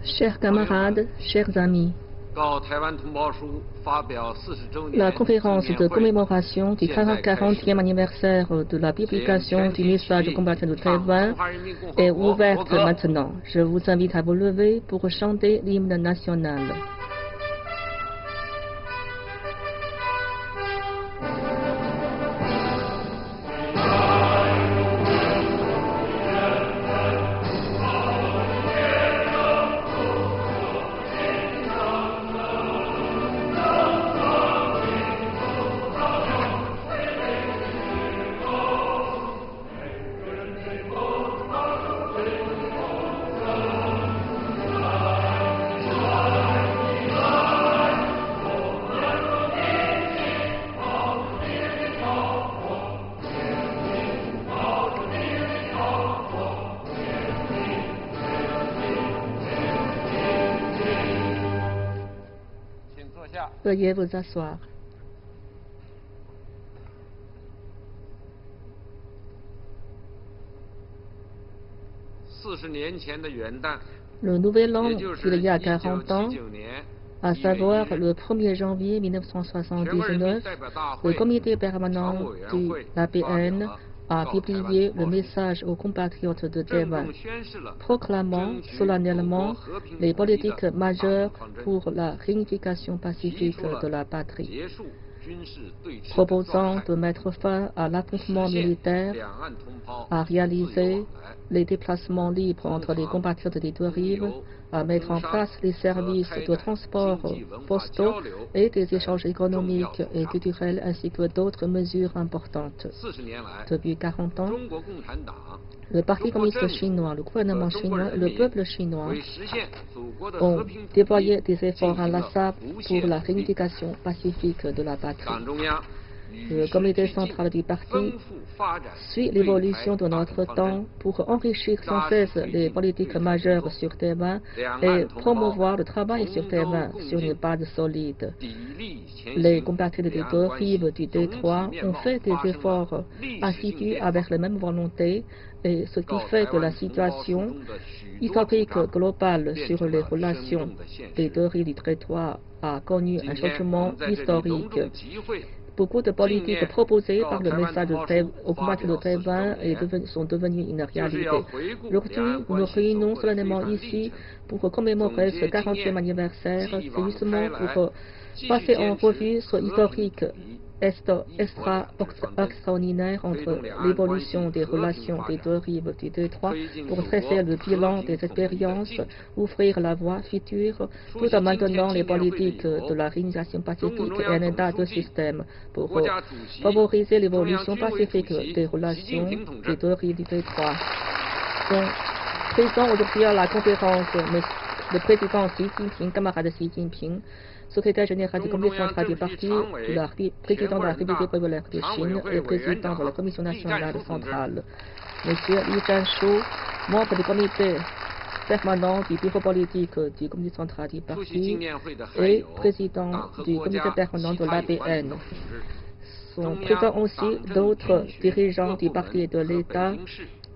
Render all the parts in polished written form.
Chers camarades, chers amis, la conférence de commémoration du 40e anniversaire de la publication du message du combattant de Taïwan est ouverte maintenant. Je vous invite à vous lever pour chanter l'hymne national. Veuillez vous asseoir. Le nouvel an d'il y a 40 ans, à savoir le 1er janvier 1979, le comité permanent de l'APN a publié le message aux compatriotes de Taïwan, proclamant solennellement les politiques majeures pour la réunification pacifique de la patrie, proposant de mettre fin à l'affrontement militaire, à réaliser les déplacements libres entre les compatriotes des deux rives, à mettre en place les services de transport postaux et des échanges économiques et culturels ainsi que d'autres mesures importantes. Depuis 40 ans, le Parti communiste chinois, le gouvernement chinois et le peuple chinois ont déployé des efforts inlassables pour la réunification pacifique de la patrie. Le comité central du parti suit l'évolution de notre temps pour enrichir sans cesse les politiques majeures sur Taïwan et promouvoir le travail sur Taïwan sur une base solide. Les compatriotes des deux rives du détroit ont fait des efforts assidus avec la même volonté, et ce qui fait que la situation historique globale sur les relations des deux rives du détroit a connu un changement historique. Beaucoup de politiques proposées par le message au combattant de Taïwan sont devenues une réalité. Aujourd'hui, nous nous réunissons solennellement ici pour commémorer ce 40e anniversaire. C'est justement pour passer en revue ce historique extraordinaire entre l'évolution des relations des deux rives du détroit, pour dresser le bilan des expériences, ouvrir la voie future, tout en maintenant les politiques de la réunification pacifique et un état de système pour favoriser l'évolution pacifique des relations des deux rives du détroit. Donc, présent aujourd'hui à la conférence, le président Xi Jinping, camarade Xi Jinping, secrétaire général du comité central du parti, président de la République populaire de Chine et président de la commission nationale centrale. Monsieur Li Zhanshu, membre du comité permanent du bureau politique du comité central du parti et président du comité permanent de l'APN. Sont présents aussi d'autres dirigeants du parti et de l'État,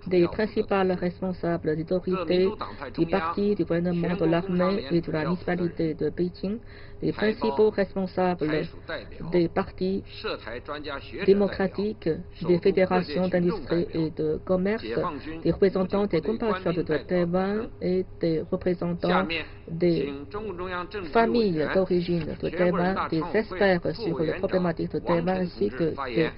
des principales responsables des autorités du parti, du gouvernement, de l'armée et de la municipalité de Pékin, les principaux responsables des partis démocratiques, des fédérations d'industrie et de commerce, des représentants des compatriotes de Taïwan et des représentants des familles d'origine de Taïwan, des experts sur les problématiques de Taïwan ainsi que des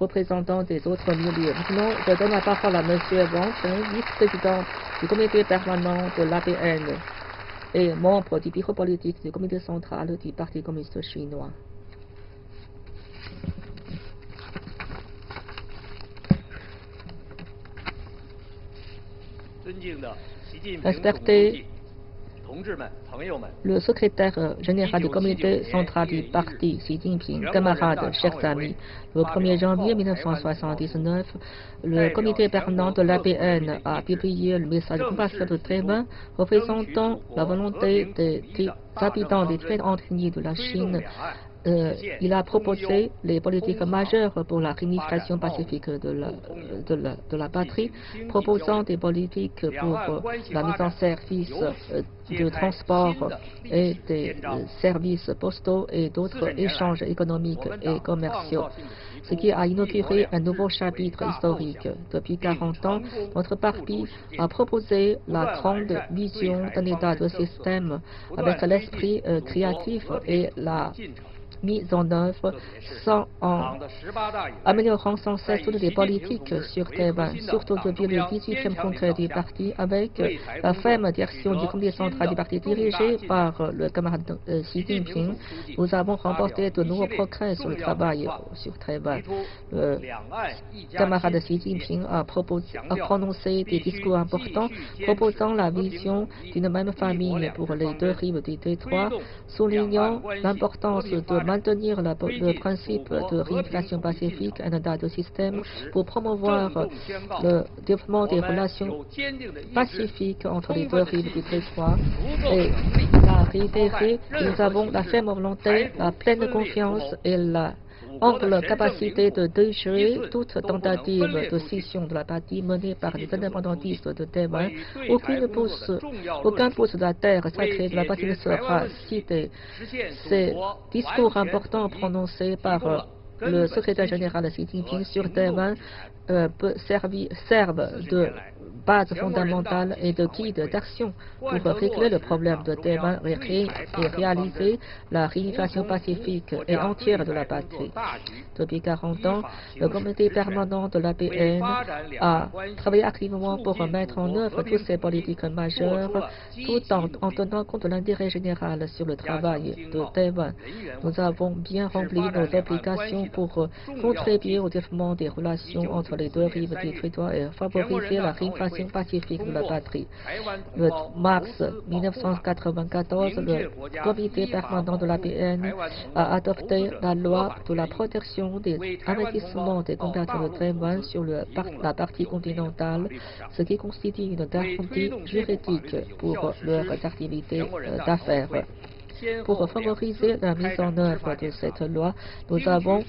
représentants des autres milieux. Maintenant, je donne la parole à M. Wang Chen, vice-président du comité permanent de l'APN et membre du bureau politique du comité central du Parti communiste chinois. Respecté le secrétaire général du comité central du parti, Xi Jinping, camarades, chers amis, le 1er janvier 1979, le comité permanent de l'APN a publié le message compassionnel de Taïwan représentant la volonté des habitants des différentes ethnies de la Chine il a proposé les politiques majeures pour la réunification pacifique de la patrie, proposant des politiques pour la mise en service de transport et des services postaux et d'autres échanges économiques et commerciaux, ce qui a inauguré un nouveau chapitre historique. Depuis 40 ans, notre parti a proposé la grande vision d'un État de système avec l'esprit créatif et la mise en œuvre en améliorant sans cesse toutes les politiques sur Taïwan, surtout depuis le 18e congrès du parti, avec la ferme direction du comité central du parti dirigé par le camarade Xi Jinping. Nous avons remporté de nouveaux progrès sur le travail sur Taïwan. Le camarade Xi Jinping a prononcé des discours importants proposant la vision d'une même famille pour les deux rives du détroit, soulignant l'importance de maintenir le principe de réunification pacifique, un État de système, pour promouvoir le développement des relations pacifiques entre les deux rives du détroit. Et il a réitéré que nous avons la ferme volonté, la pleine confiance et la ample capacité de déjouer toute tentative de scission de la partie menée par les indépendantistes de Taïwan. Aucun pouce de la terre sacrée de la partie ne sera cité. Ces discours importants prononcés par le secrétaire général Xi Jinping sur Taïwan servent de base fondamentale et de guide d'action pour régler le problème de Taïwan et réaliser la réunification pacifique et entière de la patrie. Depuis 40 ans, le comité permanent de l'APN a travaillé activement pour mettre en œuvre toutes ces politiques majeures, tout en tenant compte de l'intérêt général sur le travail de Taïwan. Nous avons bien rempli nos obligations pour contribuer au développement des relations entre les deux rives du territoire et favoriser la réunification pacifique de la patrie. Le mars 1994, le comité permanent de l'APN a adopté la loi de la protection des investissements des compatriotes de Taïwan sur la partie continentale, ce qui constitue une garantie juridique pour leurs activités d'affaires. Pour favoriser la mise en œuvre de cette loi, nous avons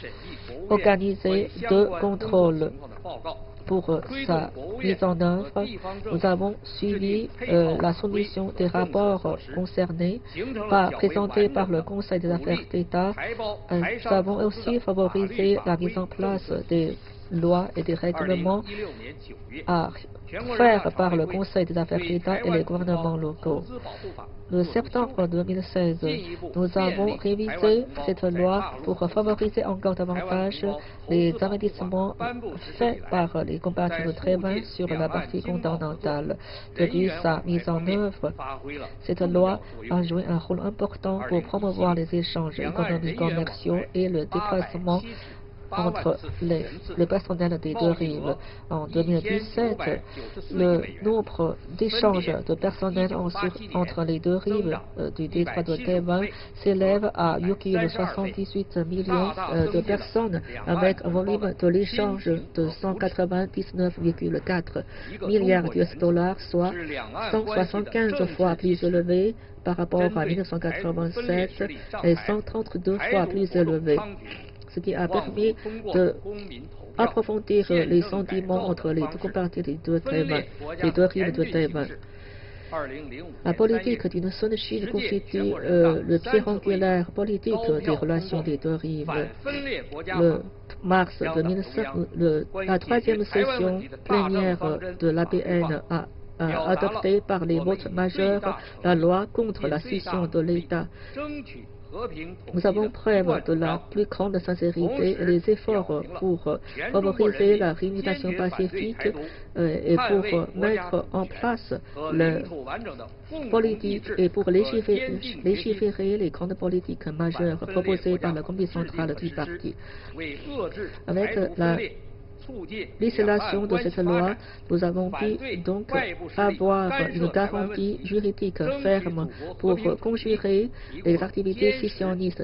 organisé 2 contrôles. Pour sa mise en œuvre, nous avons suivi la soumission des rapports concernés présentés par le Conseil des affaires d'État. Nous avons aussi favorisé la mise en place des lois et des règlements à faire par le Conseil des affaires d'État et les gouvernements locaux. Le septembre 2016, nous avons révisé cette loi pour favoriser encore davantage les investissements faits par les compatriotes de Taïwan sur la partie continentale. Depuis sa mise en œuvre, cette loi a joué un rôle important pour promouvoir les échanges économiques commerciaux et le déplacement entre le personnel des deux rives. En 2017, le nombre d'échanges de personnel entre les deux rives du détroit de Taïwan s'élève à 78 millions de personnes, avec un volume de l'échange de 199,4 milliards $, soit 175 fois plus élevé par rapport à 1987 et 132 fois plus élevé, ce qui a permis d'approfondir les sentiments entre les deux compatriotes des deux rives de Taïwan. La politique d'une seule Chine constitue le pierre angulaire politique des relations des deux rives. Le mars 2007, la 3e session plénière de l'APN a adopté par les votes majeurs la loi contre la scission de l'État. Nous avons preuve de la plus grande sincérité et des efforts pour favoriser la réunification pacifique et pour mettre en place la politique et pour légiférer les grandes politiques majeures proposées par le comité central du parti. Avec la l'installation de cette loi, nous avons pu donc avoir une garantie juridique ferme pour conjurer les activités scissionnistes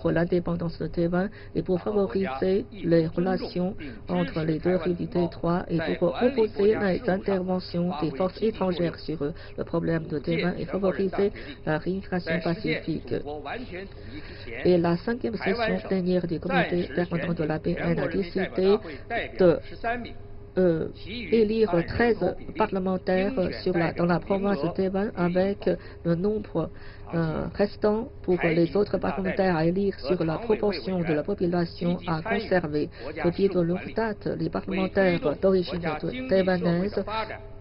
pour l'indépendance de Taïwan et pour favoriser les relations entre les deux rives du détroit et pour opposer les interventions des forces étrangères sur le problème de Taïwan et favoriser la réintégration pacifique. Et la 5e session plénière du comité permanent de l'APN a décidé de élire 13 parlementaires dans la province de Taïwan avec le nombre restant pour les autres parlementaires à élire sur la proportion de la population à conserver. Depuis de longue date, les parlementaires d'origine taïwanaise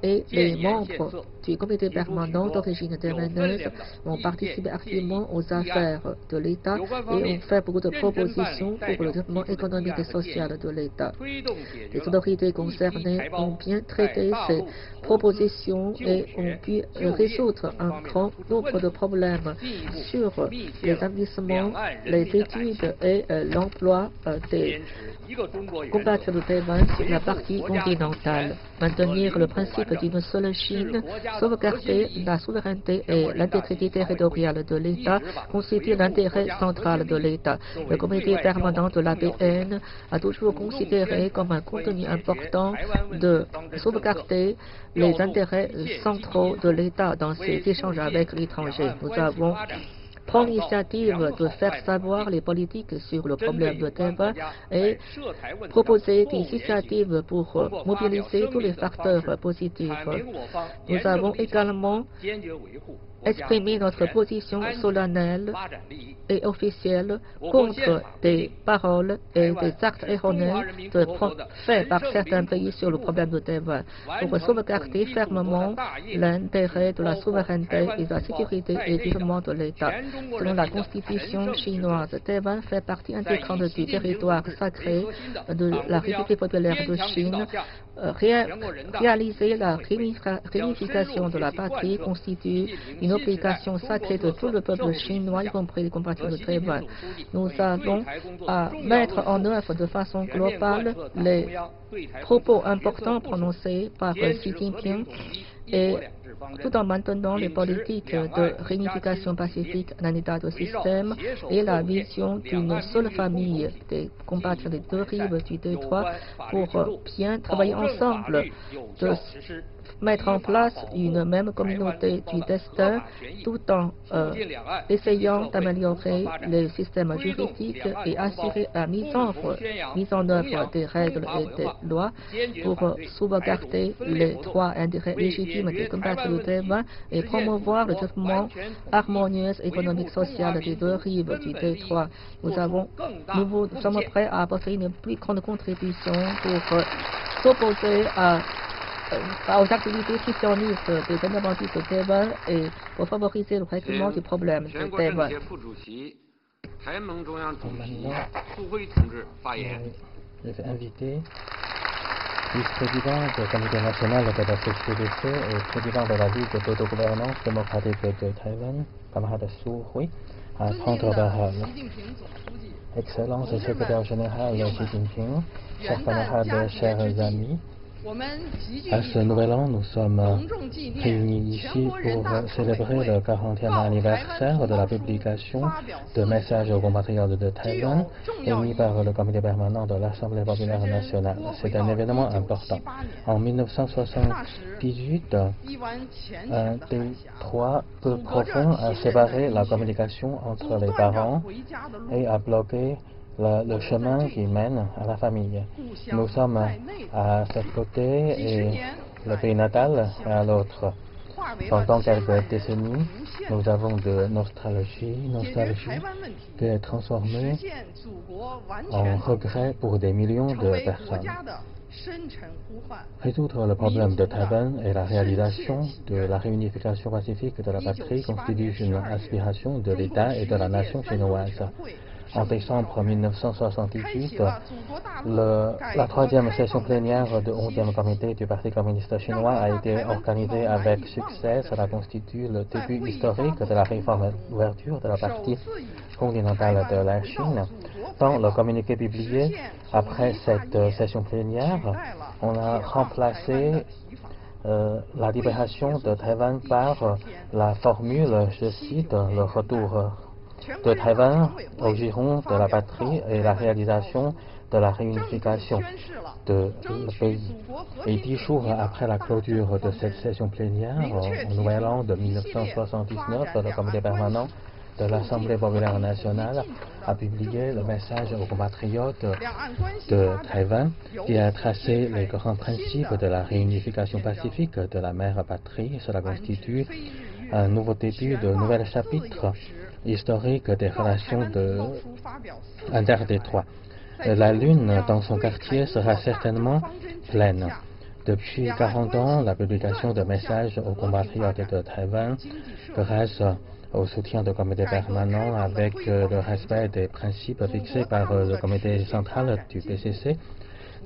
et les membres du comité permanent d'origine taïwanaise ont participé activement aux affaires de l'État et ont fait beaucoup de propositions pour le développement économique et social de l'État. Les autorités concernées ont bien traité ces propositions et ont pu résoudre un grand nombre de problèmes sur les investissements, les études et l'emploi des compatriotes de Taïwan sur la partie continentale. Maintenir le principe d'une seule Chine, sauvegarder la souveraineté et l'intégrité territoriale de l'État constitue l'intérêt central de l'État. Le comité permanent de l'APN a toujours considéré comme un contenu important de sauvegarder les intérêts centraux de l'État dans ses échanges avec l'étranger. Nous avons prend l'initiative de faire savoir les politiques sur le problème de Taïwan et proposer des initiatives pour mobiliser tous les facteurs positifs. Nous avons également exprimé notre position solennelle et officielle contre des paroles et des actes erronés faits par certains pays sur le problème de Taïwan pour sauvegarder fermement l'intérêt de la souveraineté et de la sécurité et du développement de l'État. Selon la constitution chinoise, Taïwan fait partie intégrante du territoire sacré de la République populaire de Chine. Réaliser la réunification de la patrie constitue une obligation sacrée de tout le peuple chinois, y compris les compatriotes de Taïwan. Nous avons à mettre en œuvre de façon globale les propos importants prononcés par Xi Jinping et tout en maintenant les politiques de réunification pacifique d'un État de système et la vision d'une seule famille des compatriotes des deux rives du détroit pour bien travailler ensemble, de mettre en place une même communauté du destin tout en essayant d'améliorer les systèmes juridiques et assurer la mise en œuvre des règles et des lois pour sauvegarder les droits intérêts légitimes des compatriotes de Taïwan et promouvoir le développement harmonieux économique et social des deux rives du détroit. Nous sommes prêts à apporter une plus grande contribution pour s'opposer aux activités scissionnistes des indépendantistes de Taïwan et pour favoriser le règlement du problème de Taïwan. Je vais inviter vice-président du Comité national de la sécurité et président de la Ligue d'autogouvernance démocratique de Taïwan, camarade Su Hui, à prendre la parole. Excellence secrétaire général Xi Jinping, chers camarades, chers amis, à ce nouvel an, nous sommes réunis ici pour célébrer le 40e anniversaire de la publication de messages aux compatriotes de Taïwan émis par le comité permanent de l'Assemblée populaire nationale. C'est un événement important. En 1978, un détroit peu profond a séparé la communication entre les parents et a bloqué le chemin qui mène à la famille. Nous sommes à cet côté et le pays natal à l'autre. Pendant quelques décennies, nous avons de nostalgie qui est transformée en regret pour des millions de personnes. Résoudre le problème de Taïwan et la réalisation de la réunification pacifique de la patrie constitue une aspiration de l'État et de la nation chinoise. En décembre 1978, la troisième session plénière du 11e comité du Parti communiste chinois a été organisée avec succès. Cela constitue le début historique de la réforme d'ouverture de la partie continentale de la Chine. Dans le communiqué publié après cette session plénière, on a remplacé la libération de Taïwan par la formule, je cite, le retour de Taïwan au giron de la patrie et la réalisation de la réunification de le pays. Et 10 jours après la clôture de cette session plénière, au Nouvel An de 1979, le comité permanent de l'Assemblée populaire nationale a publié le message aux compatriotes de Taïwan qui a tracé les grands principes de la réunification pacifique de la mère patrie. Cela constitue un nouveau début de nouvel chapitre historique des relations interdétroites. La lune dans son quartier sera certainement pleine. Depuis 40 ans, la publication de messages aux compatriotes de Taïwan, grâce au soutien du comité permanent avec le respect des principes fixés par le comité central du PCC,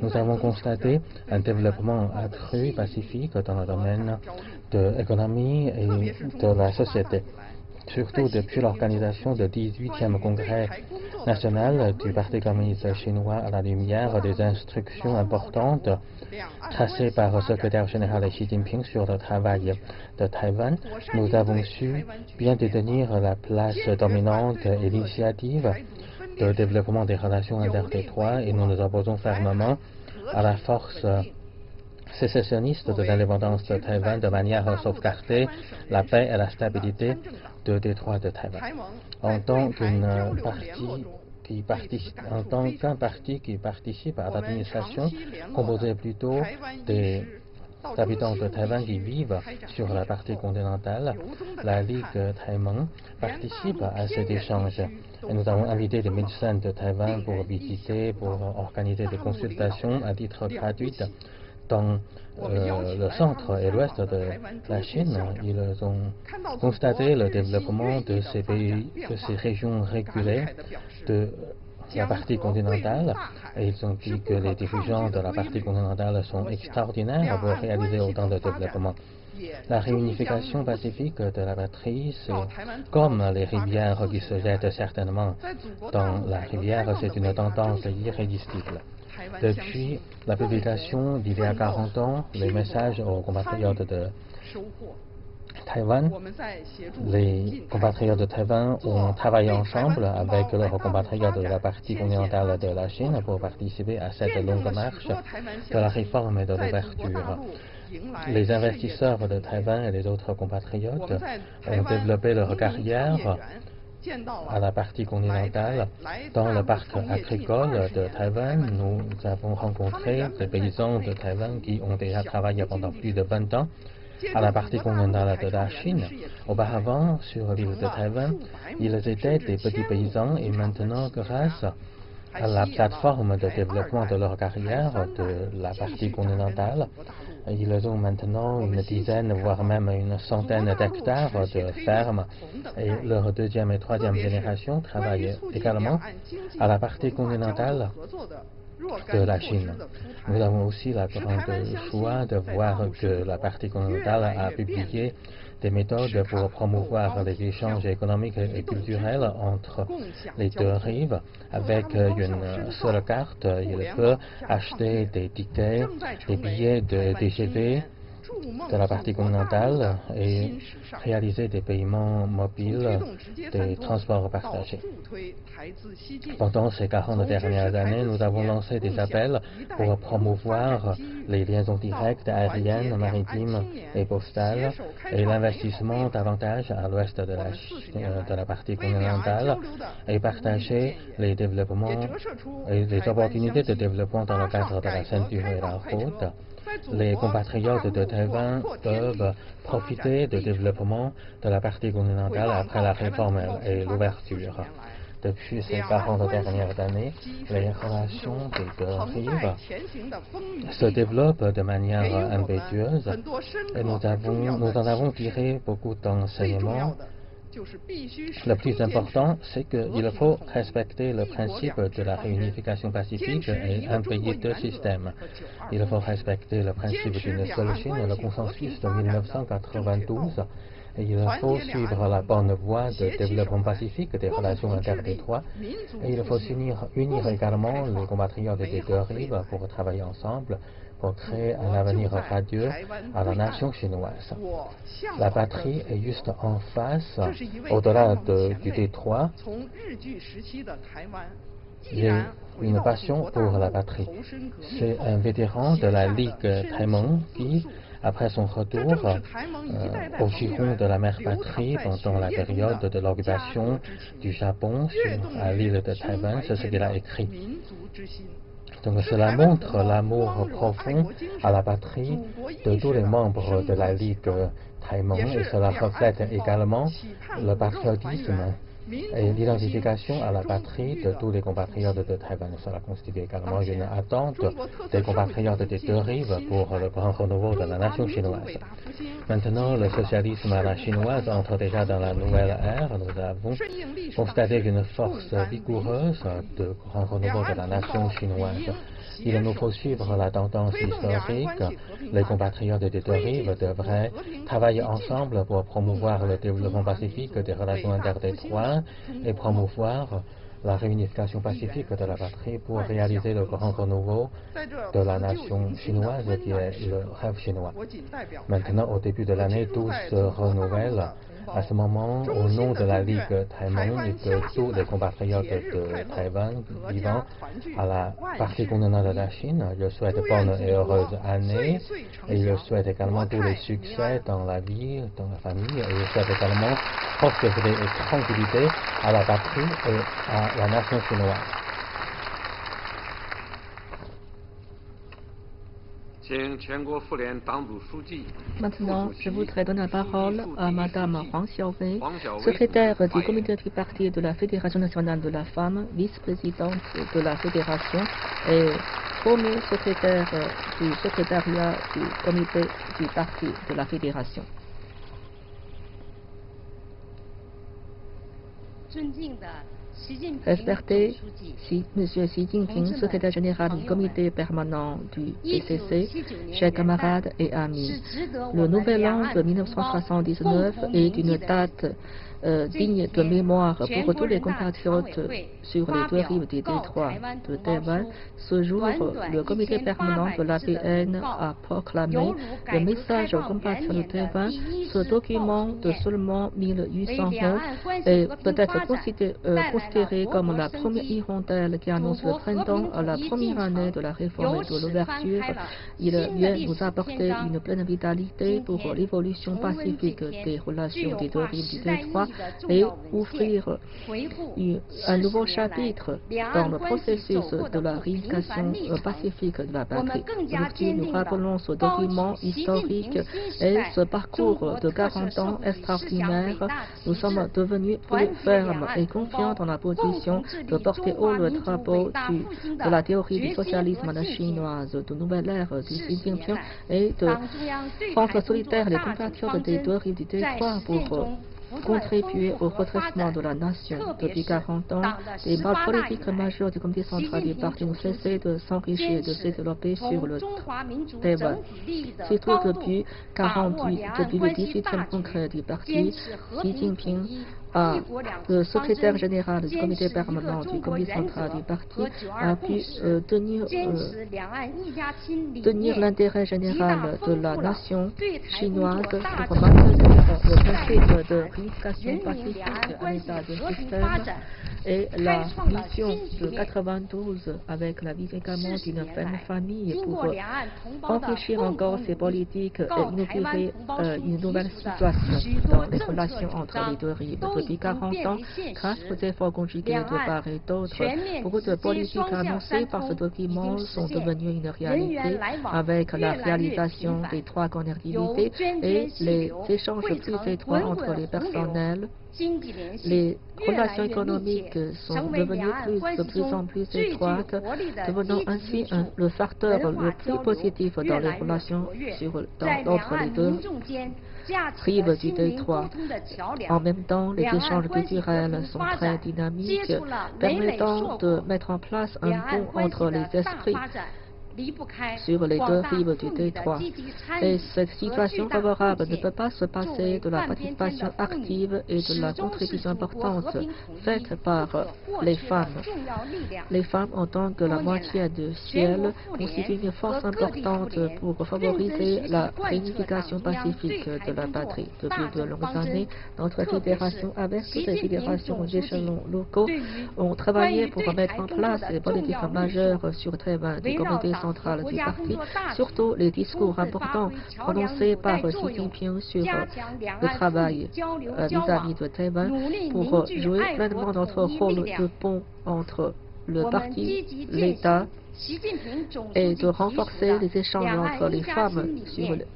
nous avons constaté un développement accru pacifique dans le domaine de l'économie et de la société. Surtout depuis l'organisation du 18e congrès national du Parti communiste chinois à la lumière des instructions importantes tracées par le secrétaire général Xi Jinping sur le travail de Taïwan, nous avons su bien détenir la place dominante et l'initiative de développement des relations interterritoriales et nous nous opposons fermement à la force sécessionniste de l'indépendance de Taïwan de manière à sauvegarder la paix et la stabilité du détroit de Taïwan. En tant qu'un parti qui participe à l'administration, composé plutôt des habitants de Taïwan qui vivent sur la partie continentale, la Ligue Taïwan participe à cet échange. Et nous avons invité des médecins de Taïwan pour visiter, pour organiser des consultations à titre gratuit dans le centre et l'ouest de la Chine. Ils ont constaté le développement de ces pays, de ces régions reculées de la partie continentale et ils ont dit que les dirigeants de la partie continentale sont extraordinaires pour réaliser autant de développement. La réunification pacifique de la patrie, c'est comme les rivières qui se jettent certainement dans la rivière, c'est une tendance irrésistible. Depuis la publication d'il y a 40 ans, les messages aux compatriotes de Taïwan, les compatriotes de Taïwan ont travaillé ensemble avec leurs compatriotes de la partie continentale de la Chine pour participer à cette longue marche de la réforme et de l'ouverture. Les investisseurs de Taïwan et les autres compatriotes ont développé leur carrière à la partie continentale. Dans le parc agricole de Taïwan, nous avons rencontré des paysans de Taïwan qui ont déjà travaillé pendant plus de 20 ans à la partie continentale de la Chine. Auparavant, sur l'île de Taïwan, ils étaient des petits paysans et maintenant, grâce à la plateforme de développement de leur carrière de la partie continentale, ils ont maintenant une dizaine, voire même une centaine d'hectares de fermes et leur deuxième et troisième génération travaillent également à la partie continentale de la Chine. Nous avons aussi la grande joie de voir que la partie continentale a publié des méthodes pour promouvoir les échanges économiques et culturels entre les deux rives. Avec une seule carte, il peut acheter des tickets, des billets de TGV de la partie continentale et réaliser des paiements mobiles, des transports partagés. Pendant ces 40 dernières années, nous avons lancé des appels pour promouvoir les liaisons directes aériennes, maritimes et postales et l'investissement davantage à l'ouest de la partie continentale et partager les développements et les opportunités de développement dans le cadre de la ceinture et la route. Les compatriotes de Taïwan peuvent profiter du développement de la partie continentale après la réforme et l'ouverture. Depuis ces 40 dernières années, les relations des deux rives se développent de manière impétueuse et nous en avons tiré beaucoup d'enseignements Le plus important, c'est qu'il faut respecter le principe de la réunification pacifique et un pays, deux systèmes. Il faut respecter le principe d'une seule Chine, le consensus de 1992, et il faut suivre la bonne voie de développement pacifique des relations interdétroites, et il faut unir également les compatriotes des deux rives pour travailler ensemble pour créer un avenir radieux à la nation chinoise. La patrie est juste en face, au-delà du détroit. J'ai une passion pour la patrie. C'est un vétéran de la Ligue Taimeng qui, après son retour au giron de la mère patrie pendant la période de l'occupation du Japon à l'île de Taïwan, c'est ce qu'il a écrit. Donc cela montre l'amour profond à la patrie de tous les membres de la Ligue Taimeng et cela reflète également le patriotisme et l'identification à la patrie de tous les compatriotes de Taïwan. Cela constitue également une attente des compatriotes des deux rives pour le grand renouveau de la nation chinoise. Maintenant, le socialisme à la chinoise entre déjà dans la nouvelle ère. Nous avons constaté une force vigoureuse de grand renouveau de la nation chinoise. Il nous faut suivre la tendance historique. Les compatriotes des deux rives devraient travailler ensemble pour promouvoir le développement pacifique des relations interdétroites et promouvoir la réunification pacifique de la patrie pour réaliser le grand renouveau de la nation chinoise qui est le rêve chinois. Maintenant, au début de l'année, tout se renouvelle. À ce moment, au nom de la Ligue Taimeng et de tous les compatriotes de Taïwan vivant à la partie continentale de la Chine, je souhaite bonne et heureuse année et je souhaite également tous les succès dans la vie, dans la famille et je souhaite également prospérité et tranquillité à la patrie et à la nation chinoise. Maintenant, je voudrais donner la parole à Madame Huang Xiaowei, secrétaire du comité tripartite de la Fédération nationale de la femme, vice-présidente de la Fédération et premier secrétaire du secrétariat du comité du parti de la Fédération. Respecté M. Xi Jinping, secrétaire général du comité permanent du PCC, chers camarades et amis, le nouvel an de 1979 est une date digne de mémoire pour tous les compatriotes sur les deux rives du détroit de Taïwan. Ce jour, le comité permanent de l'APN a proclamé le message aux compatriotes de Taïwan. Ce document de seulement 1800 mots est peut-être considéré comme la première hirondelle qui annonce le printemps à la première année de la réforme et de l'ouverture. Il vient nous apporter une pleine vitalité pour l'évolution pacifique des relations des deux rives du détroit et ouvrir un nouveau chapitre dans le processus de la réunification pacifique de la patrie. Aujourd'hui, nous rappelons ce document historique et ce parcours de 40 ans extraordinaire. Nous sommes devenus plus fermes et confiants dans la position de porter haut le drapeau de la théorie du socialisme à la chinoise, de nouvelle ère du Xi Jinping et de rendre solitaires les compatriotes des deux rives du détroit pour contribuer au redressement de la nation. Depuis 40 ans, les bases politiques majeures du comité central du parti n'ont cessé de s'enrichir et de se développer sur le Taïwan. Surtout depuis le 18e congrès du parti, Xi Jinping le secrétaire général du comité permanent du comité central du parti a pu tenir l'intérêt général de la nation chinoise pour maintenir le principe de réunification pacifique à l'état du système et la mission de 92 avec la vision également d'une ferme famille pour enrichir encore ces politiques et inaugurer une nouvelle situation dans les relations entre les deux rives. Depuis 40 ans, grâce aux efforts conjugués de part et d'autre, beaucoup de politiques annoncées par ce document sont devenues une réalité avec la réalisation des trois connectivités et les échanges plus étroits entre les personnels. Les relations économiques sont devenues de plus en plus étroites, devenant ainsi le facteur le plus positif dans les relations entre les deux rives du détroit. En même temps, les échanges culturels sont très dynamiques, permettant de mettre en place un pont entre les esprits sur les deux rives du détroit. Et cette situation favorable ne peut pas se passer de la participation active et de la contribution importante faite par les femmes. Les femmes, en tant que la moitié du ciel, constituent une force importante pour favoriser la réunification pacifique de la patrie. Depuis de longues années, notre fédération, avec toutes les fédérations d'échelons locaux, ont travaillé pour mettre en place des politiques majeures sur Taïwan du comité centrale du parti, surtout les discours importants prononcés par Xi Jinping sur le travail vis-à-vis de Taïwan pour jouer pleinement notre rôle de pont entre le parti, l'État et de renforcer les échanges entre les femmes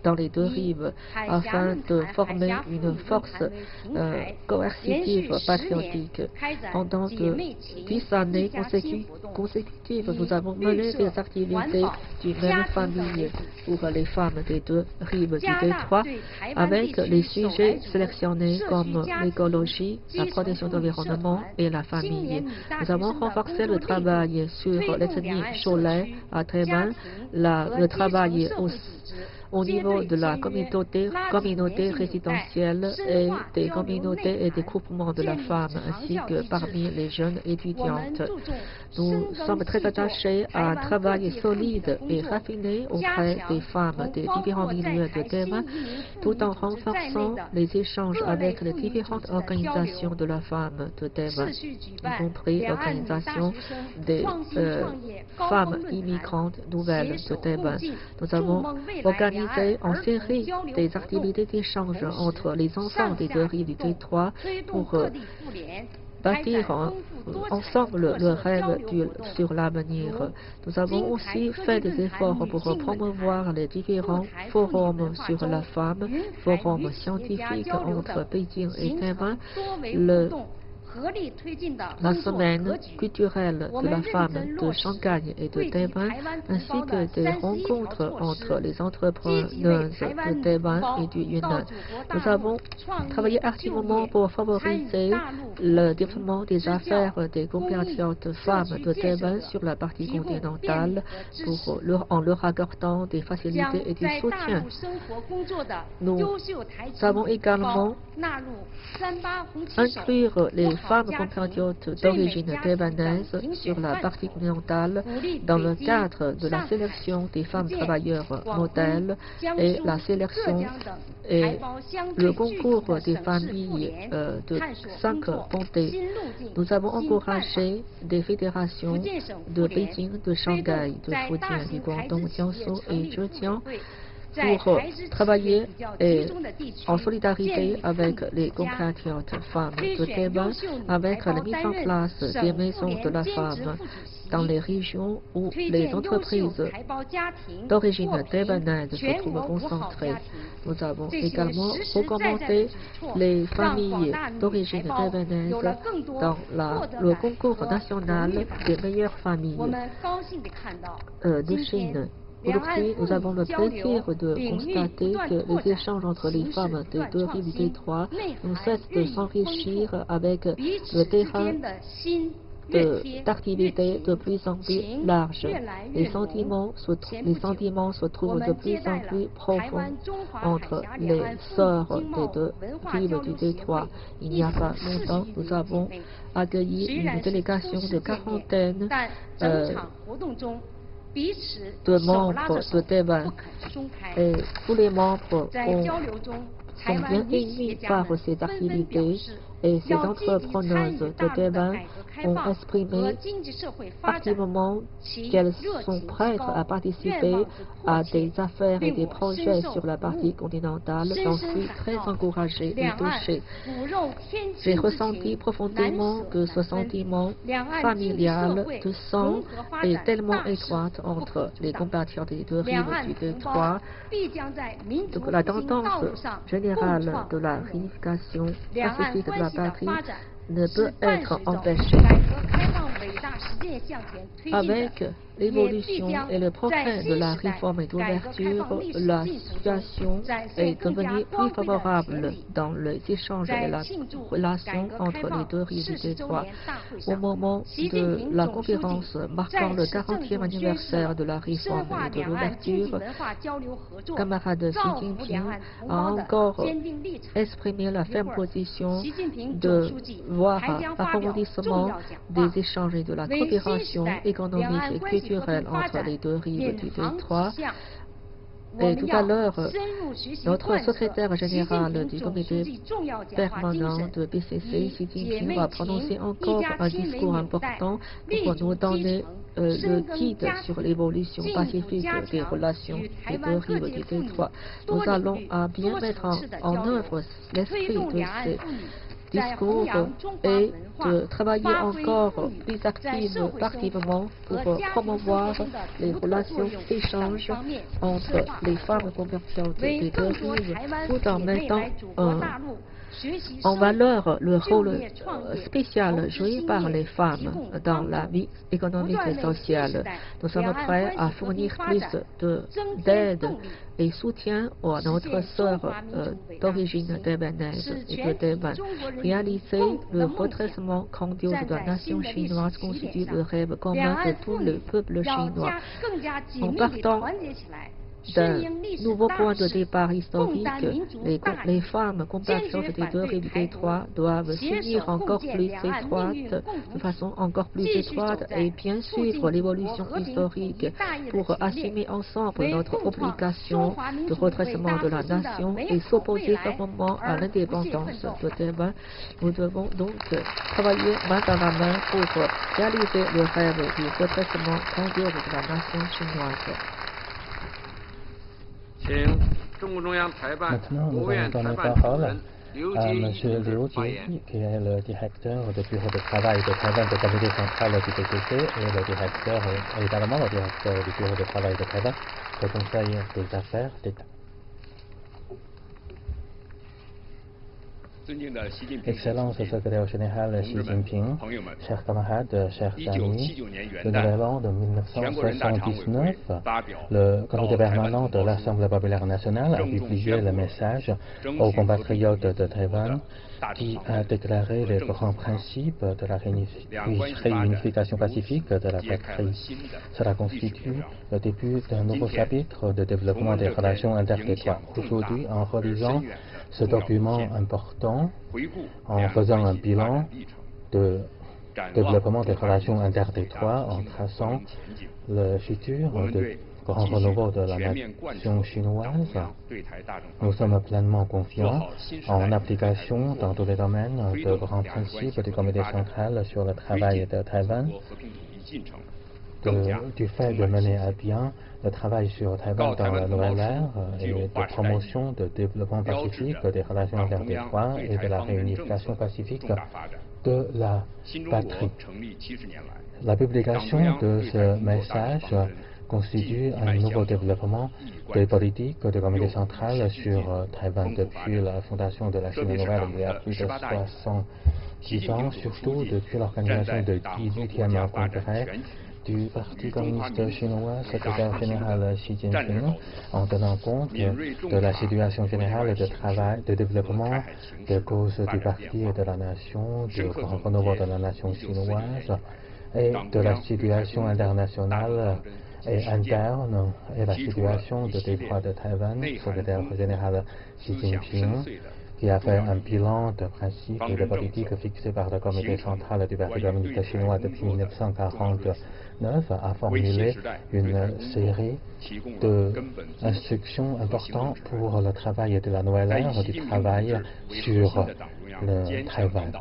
dans les deux rives afin de former une force coercitive patriotique. Pendant que 10 années consécutives, nous avons mené des activités d'une même famille pour les femmes des deux rives du détroit avec les sujets sélectionnés comme l'écologie, la protection de l'environnement et la famille. Nous avons renforcé le travail sur l'ethnie Cholet à Taïwan, le travail au niveau de la communauté résidentielle et des communautés et des groupements de la femme, ainsi que parmi les jeunes étudiantes. Nous sommes très attachés à un travail solide et raffiné auprès des femmes des différents milieux de Taïwan, tout en renforçant les échanges avec les différentes organisations de la femme de Taïwan, y compris l'organisation des femmes immigrantes nouvelles de Taïwan. Nous avons organisé en série des activités d'échange entre les enfants des deux rives du détroit pour bâtir ensemble le rêve sur l'avenir. Nous avons aussi fait des efforts pour promouvoir les différents forums sur la femme, forums scientifiques entre Pékin et Taïwan, la semaine culturelle de la femme de Shanghai et de Taïwan, ainsi que des rencontres entre les entrepreneuses de Taïwan et du Yunnan. Nous avons travaillé activement pour favoriser le développement des affaires des compatriotes femmes de Taïwan sur la partie continentale en leur accordant des facilités et du soutien. Nous avons également inclure les femmes compatriotes d'origine taïwanaise sur la partie continentale dans le cadre de la sélection des femmes travailleurs modèles et la sélection et le concours des familles de 5 comtés. Nous avons encouragé des fédérations de Pékin, de Shanghai, de Fujian, du Guangdong, Jiangsu et Zhejiang pour travailler en solidarité avec les compatriotes femmes de Taïwan, avec la mise en place des maisons de la femme dans les régions où les entreprises d'origine taïwanaise se trouvent concentrées. Nous avons également recommandé les familles d'origine taïwanaise dans le concours national des meilleures familles de Chine. Aujourd'hui, nous avons le plaisir de constater que les échanges entre les femmes des deux rives du détroit ne cessent de s'enrichir avec le terrain d'activités de plus en plus larges. Les sentiments se trouvent de plus en plus profonds entre les sœurs des deux rives du détroit. Il n'y a pas longtemps, nous avons accueilli une délégation de 40aine de membres de Taïwan et tous les membres sont bien émus par ces activités Et ces entrepreneuses de Taïwan ont exprimé activement qu'elles sont prêtes à participer à des affaires et des projets sur la partie continentale. J'en suis très encouragée et touchée. J'ai ressenti profondément que ce sentiment familial de sang est tellement étroit entre les compatriotes des deux rives du détroit. Donc, la tendance générale de la réunification pacifique de la patrie ne peut être empêchée. Avec l'évolution et le progrès de la réforme et d'ouverture, la situation est devenue plus favorable dans les échanges et la relation entre les deux rives du détroit. Au moment de la conférence marquant le 40e anniversaire de la réforme et de l'ouverture, camarade Xi Jinping a encore exprimé la ferme position de voir un approfondissement des échanges et de la coopération économique et culturelle entre les deux rives du détroit. Et tout à l'heure, notre secrétaire général du comité permanent de PCC, Xi Jinping, va prononcer encore un discours important pour nous donner le guide sur l'évolution pacifique des relations des deux rives du détroit. Nous allons bien mettre en œuvre l'esprit de ces discours et de travailler encore plus activement pour promouvoir les relations d'échange entre les femmes compatriotes des deux rives, tout en mettant en valeur le rôle spécial joué par les femmes dans la vie économique et sociale. Nous sommes prêts à fournir plus d'aide et soutien à notre sœur d'origine taïwanaise et de Taïwan. Réaliser le redressement grandiose de la nation chinoise constitue le rêve commun de tout le peuple chinois. En partant d'un nouveau point de départ historique, les femmes compatriotes des deux rives du détroit doivent s'unir encore plus étroite, de façon encore plus étroite et bien suivre l'évolution historique pour assumer ensemble notre obligation de redressement de la nation et s'opposer fermement à l'indépendance de Taïwan. Nous devons donc travailler main dans la main pour réaliser le rêve du redressement grandiose de la nation chinoise. Maintenant, nous allons donner parole à M. Liu Jieyi, qui est le directeur du bureau de travail de Taïwan du comité central du PCC et le directeur, également le directeur du bureau de travail de Taïwan, le Conseil des affaires d'État. Excellence secrétaire général Xi Jinping, chers camarades, chers amis, le nouvel an de 1979, le comité permanent de l'Assemblée populaire nationale a publié le message aux compatriotes de Taïwan qui a déclaré les grands principes de la réunification pacifique de la patrie. Cela constitue le début d'un nouveau chapitre de développement des relations interdétroites. Aujourd'hui, en relisant ce document important, en faisant un bilan de développement des relations interdétroites, en traçant le futur de grand renouveau de la nation chinoise, nous sommes pleinement confiants en application dans tous les domaines de grands principes du comité central sur le travail de Taïwan, du fait de mener à bien le travail sur Taïwan dans la nouvelle ère et de promotion de développement pacifique des relations interdétroites et de la réunification pacifique de la patrie. La publication de ce message constitue un nouveau développement des politiques du comité central sur Taïwan depuis la fondation de la Chine nouvelle il y a plus de 70 ans, surtout depuis l'organisation du 18e congrès du Parti communiste chinois, secrétaire général Xi Jinping, en tenant compte de la situation générale de travail, de développement, des causes du parti et de la nation, du grand renouveau de la nation chinoise et de la situation internationale et interne et la situation de détroit de Taïwan, secrétaire général Xi Jinping qui a fait un bilan de principes et de politiques fixés par le comité central du Parti communiste chinois depuis 1949, a formulé une série d'instructions importantes pour le travail de la nouvelle ère du travail sur le Taïwan.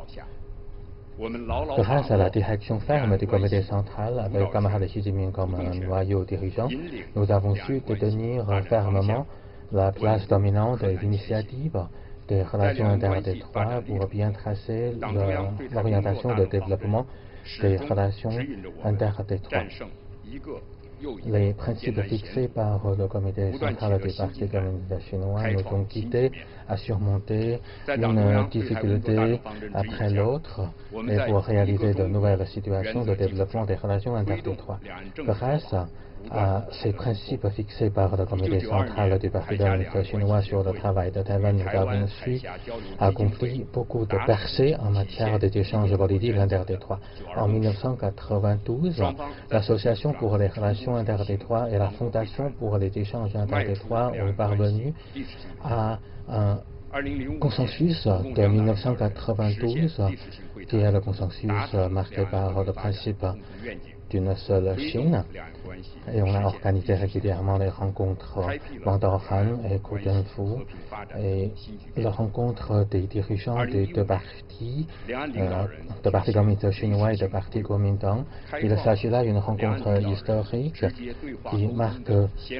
Grâce à la direction ferme du comité central, avec le camarade Xi Jinping comme noyau dirigeant, nous avons su détenir fermement la place dominante des initiatives des relations interdétroites pour bien tracer l'orientation de développement des relations interdétroites. Les principes fixés par le comité central du Parti communiste chinois nous ont guidés à surmonter une difficulté après l'autre et pour réaliser de nouvelles situations de développement des relations interdétroites. Grâce à ces principes fixés par le comité central du Parti communiste chinois sur le travail de Taïwan, nous avons su accomplir beaucoup de percées en matière d'échanges politiques interdétroits. En 1992, l'Association pour les relations interdétroites et la Fondation pour les échanges interdétroits ont parvenu à un consensus de 1992, qui est le consensus marqué par le principe d'une seule Chine. Et on a organisé régulièrement les rencontres Wang et Gu Zhenfu et la rencontre des dirigeants des deux partis, de Parti communiste chinois et de Parti Kuomintang. Il s'agit là d'une rencontre historique qui marque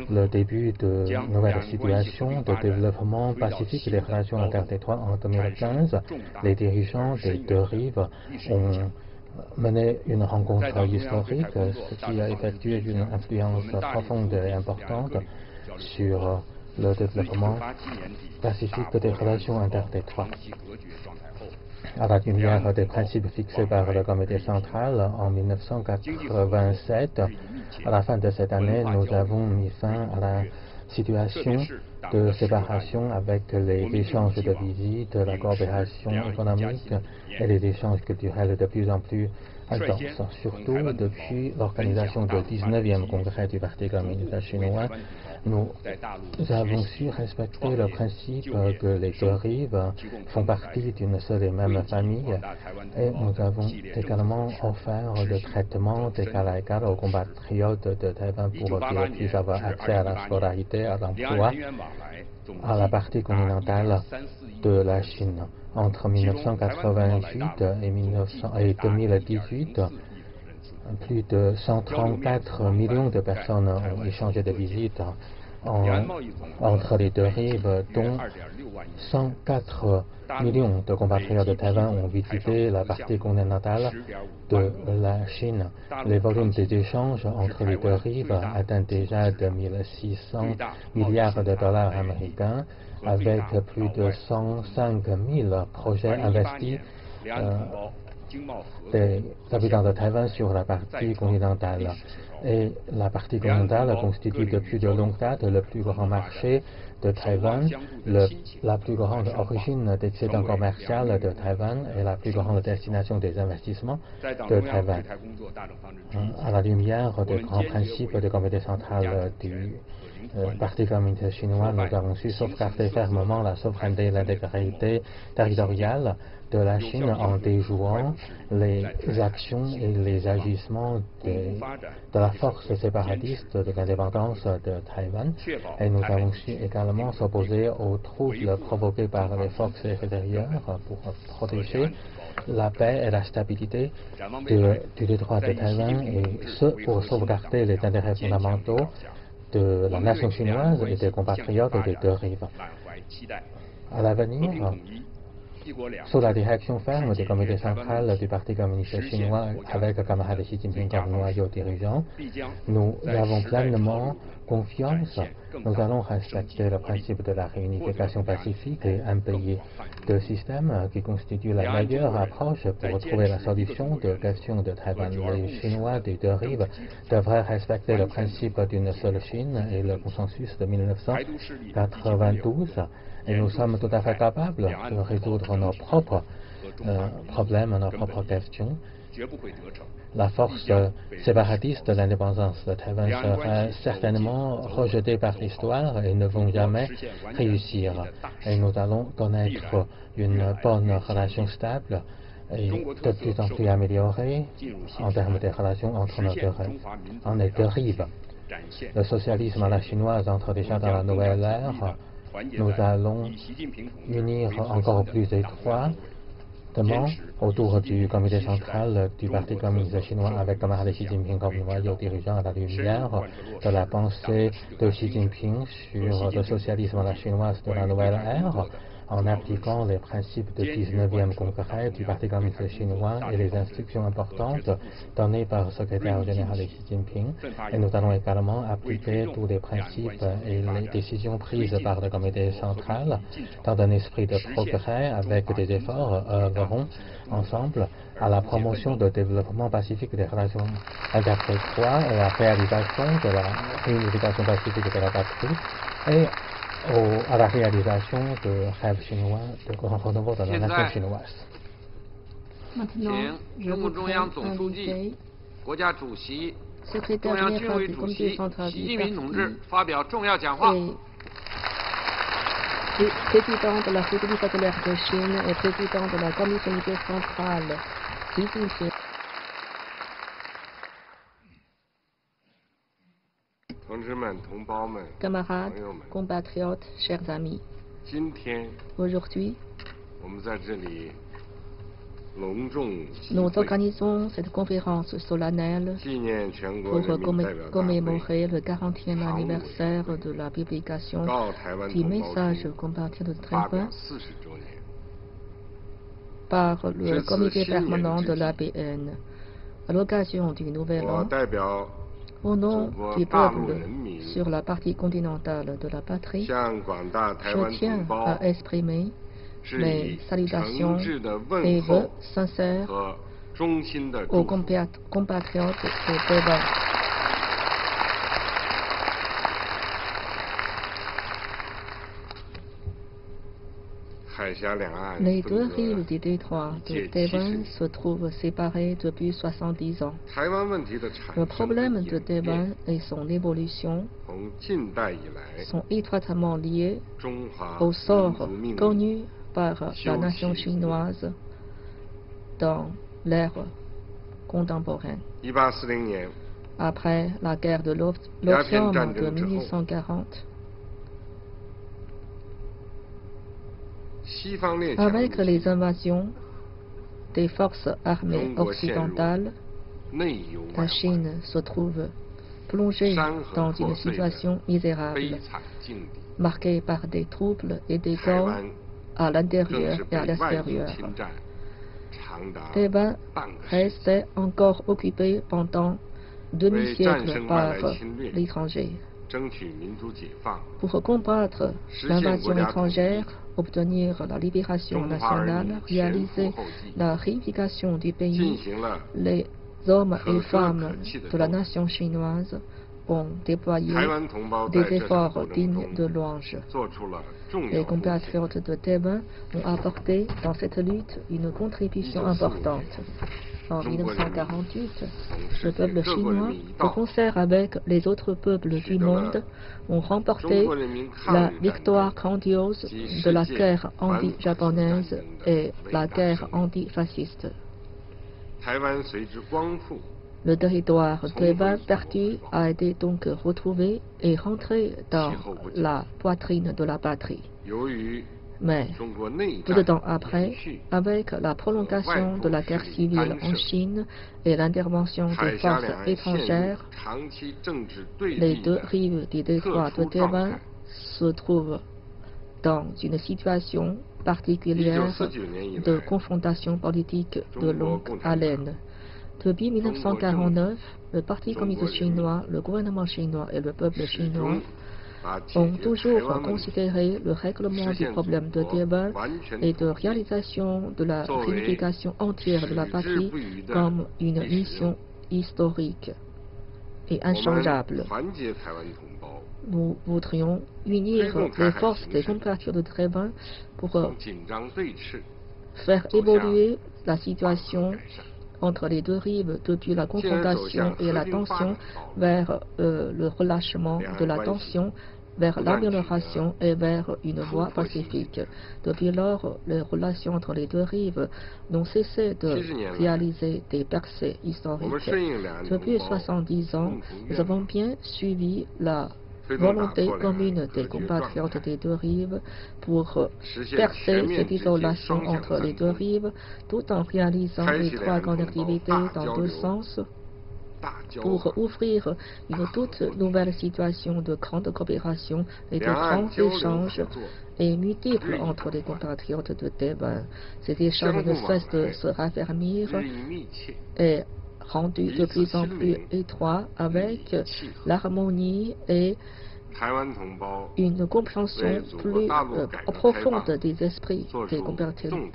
le début de nouvelles situations de développement pacifique des relations interdétroites en 2015. Les dirigeants des deux rives ont mené une rencontre historique, ce qui a effectué une influence profonde et importante sur le développement pacifique des relations interdétroites. À la lumière des principes fixés par le comité central en 1987, à la fin de cette année, nous avons mis fin à la situation de séparation avec les échanges de visites, la coopération économique et les échanges culturels de plus en plus intenses, surtout depuis l'organisation du 19e congrès du Parti communiste chinois. Nous avons su respecter le principe que les deux rives font partie d'une seule et même famille et nous avons également offert le traitement d'égal à égal aux compatriotes de Taïwan pour qu'ils puissent avoir accès à la scolarité, à l'emploi, à la partie continentale de la Chine. Entre 1988 et 2018, plus de 134 millions de personnes ont échangé de visites entre les deux rives, dont 104 millions de compatriotes de Taïwan ont visité la partie continentale de la Chine. Les volumes des échanges entre les deux rives atteignent déjà 2600 milliards de dollars américains, avec plus de 105 000 projets investis des habitants de Taïwan sur la partie continentale. Et la partie continentale constitue depuis de longue date le plus grand marché de Taïwan, la plus grande origine d'excédent commercial de Taïwan et la plus grande destination des investissements de Taïwan. À la lumière des grands principes du comité central du Parti communiste chinois, nous avons su sauvegarder fermement la souveraineté et l'intégrité territoriale de la Chine en déjouant les actions et les agissements de la force séparatiste de l'indépendance de Taïwan. Et nous avons su également s'opposer aux troubles provoqués par les forces extérieures pour protéger la paix et la stabilité du détroit de Taïwan, et ce pour sauvegarder les intérêts fondamentaux de la nation chinoise et des compatriotes des deux rives. À l'avenir, sous la direction ferme du comité central du Parti communiste chinois avec le camarade Xi Jinping comme noyau dirigeant, nous avons pleinement confiance. Nous allons respecter le principe de la réunification pacifique et impayée de système qui constitue la meilleure approche pour trouver la solution de questions de Taïwan. Les Chinois des deux rives devraient respecter le principe d'une seule Chine et le consensus de 1992. Et nous sommes tout à fait capables de résoudre nos propres problèmes, nos propres questions. La force séparatiste de l'indépendance de Taïwan sera certainement rejetée par l'histoire et ne vont jamais réussir. Et nous allons connaître une bonne relation stable et de plus en plus améliorée en termes de relations entre les deux rives. Le socialisme à la chinoise entre déjà dans la nouvelle ère. Nous allons unir encore plus étroitement autour du comité central du Parti communiste chinois avec camarade Xi Jinping comme noyau dirigeant à la lumière de la pensée de Xi Jinping sur le socialisme à la chinoise de la nouvelle ère, en appliquant les principes du 19e congrès du Parti communiste chinois et les instructions importantes données par le secrétaire général Xi Jinping. Et nous allons également appliquer tous les principes et les décisions prises par le comité central dans un esprit de progrès avec des efforts œuvreront ensemble à la promotion du développement pacifique des relations interculturelles et à la réalisation de la réunification pacifique de la patrie et à la réalisation de rêves chinois de renouveau de la nation chinoise. Maintenant, je voudrais inviter secrétaire général du comité central du parti et président de la République populaire de Chine et président de la commission centrale Xi Jinping. Camarades, compatriotes, chers amis, aujourd'hui, nous organisons cette conférence solennelle pour commémorer le 40e anniversaire de la publication du message compartir de Taïwan par le comité permanent de l'APN à l'occasion du Nouvel An. Au nom du peuple sur la partie continentale de la patrie, je tiens à exprimer mes salutations et vœux sincères aux compatriotes de Taïwan. Les deux rives du détroit de Taïwan se trouvent séparées depuis 70 ans. Le problème de Taïwan et son évolution sont étroitement liés au sort connu par la nation chinoise dans l'ère contemporaine. Après la guerre de l'Opium de 1840, avec les invasions des forces armées occidentales, la Chine se trouve plongée dans une situation misérable, marquée par des troubles et des guerres à l'intérieur et à l'extérieur. Taïwan restait encore occupé pendant demi-siècle par l'étranger. Pour combattre l'invasion étrangère, obtenir la libération nationale, réaliser la réunification du pays, les hommes et femmes de la nation chinoise ont déployé des efforts dignes de louange. Les compatriotes de Taïwan ont apporté dans cette lutte une contribution importante. En 1948, le peuple chinois, de concert avec les autres peuples du monde, ont remporté la victoire grandiose de la guerre anti-japonaise et la guerre antifasciste. Le territoire de Taïwan perdu a été donc retrouvé et rentré dans la poitrine de la patrie. Mais, peu de temps après, avec la prolongation de la guerre civile en Chine et l'intervention des forces étrangères, les deux rives du détroit de Taïwan se trouvent dans une situation particulière de confrontation politique de longue haleine. Depuis 1949, le Parti communiste chinois, le gouvernement chinois et le peuple chinois ont toujours considéré le règlement du problème de Taïwan et de réalisation de la réunification entière de la patrie comme une mission historique et inchangeable. Nous voudrions unir les forces des compatriotes de Taïwan pour faire évoluer la situation entre les deux rives depuis la confrontation et la tension vers le relâchement de la tension, vers l'amélioration et vers une voie pacifique. Depuis lors, les relations entre les deux rives n'ont cessé de réaliser des percées historiques. Depuis 70 ans, nous avons bien suivi la volonté commune des compatriotes des deux rives pour percer cette isolation entre les deux rives tout en réalisant les trois grandes activités dans deux sens pour ouvrir une toute nouvelle situation de grande coopération et de grands échanges et multiples entre les compatriotes de Taïwan. Ces échanges ne cessent de se raffermir et rendus de plus en plus étroits avec l'harmonie et une compréhension plus profonde des esprits des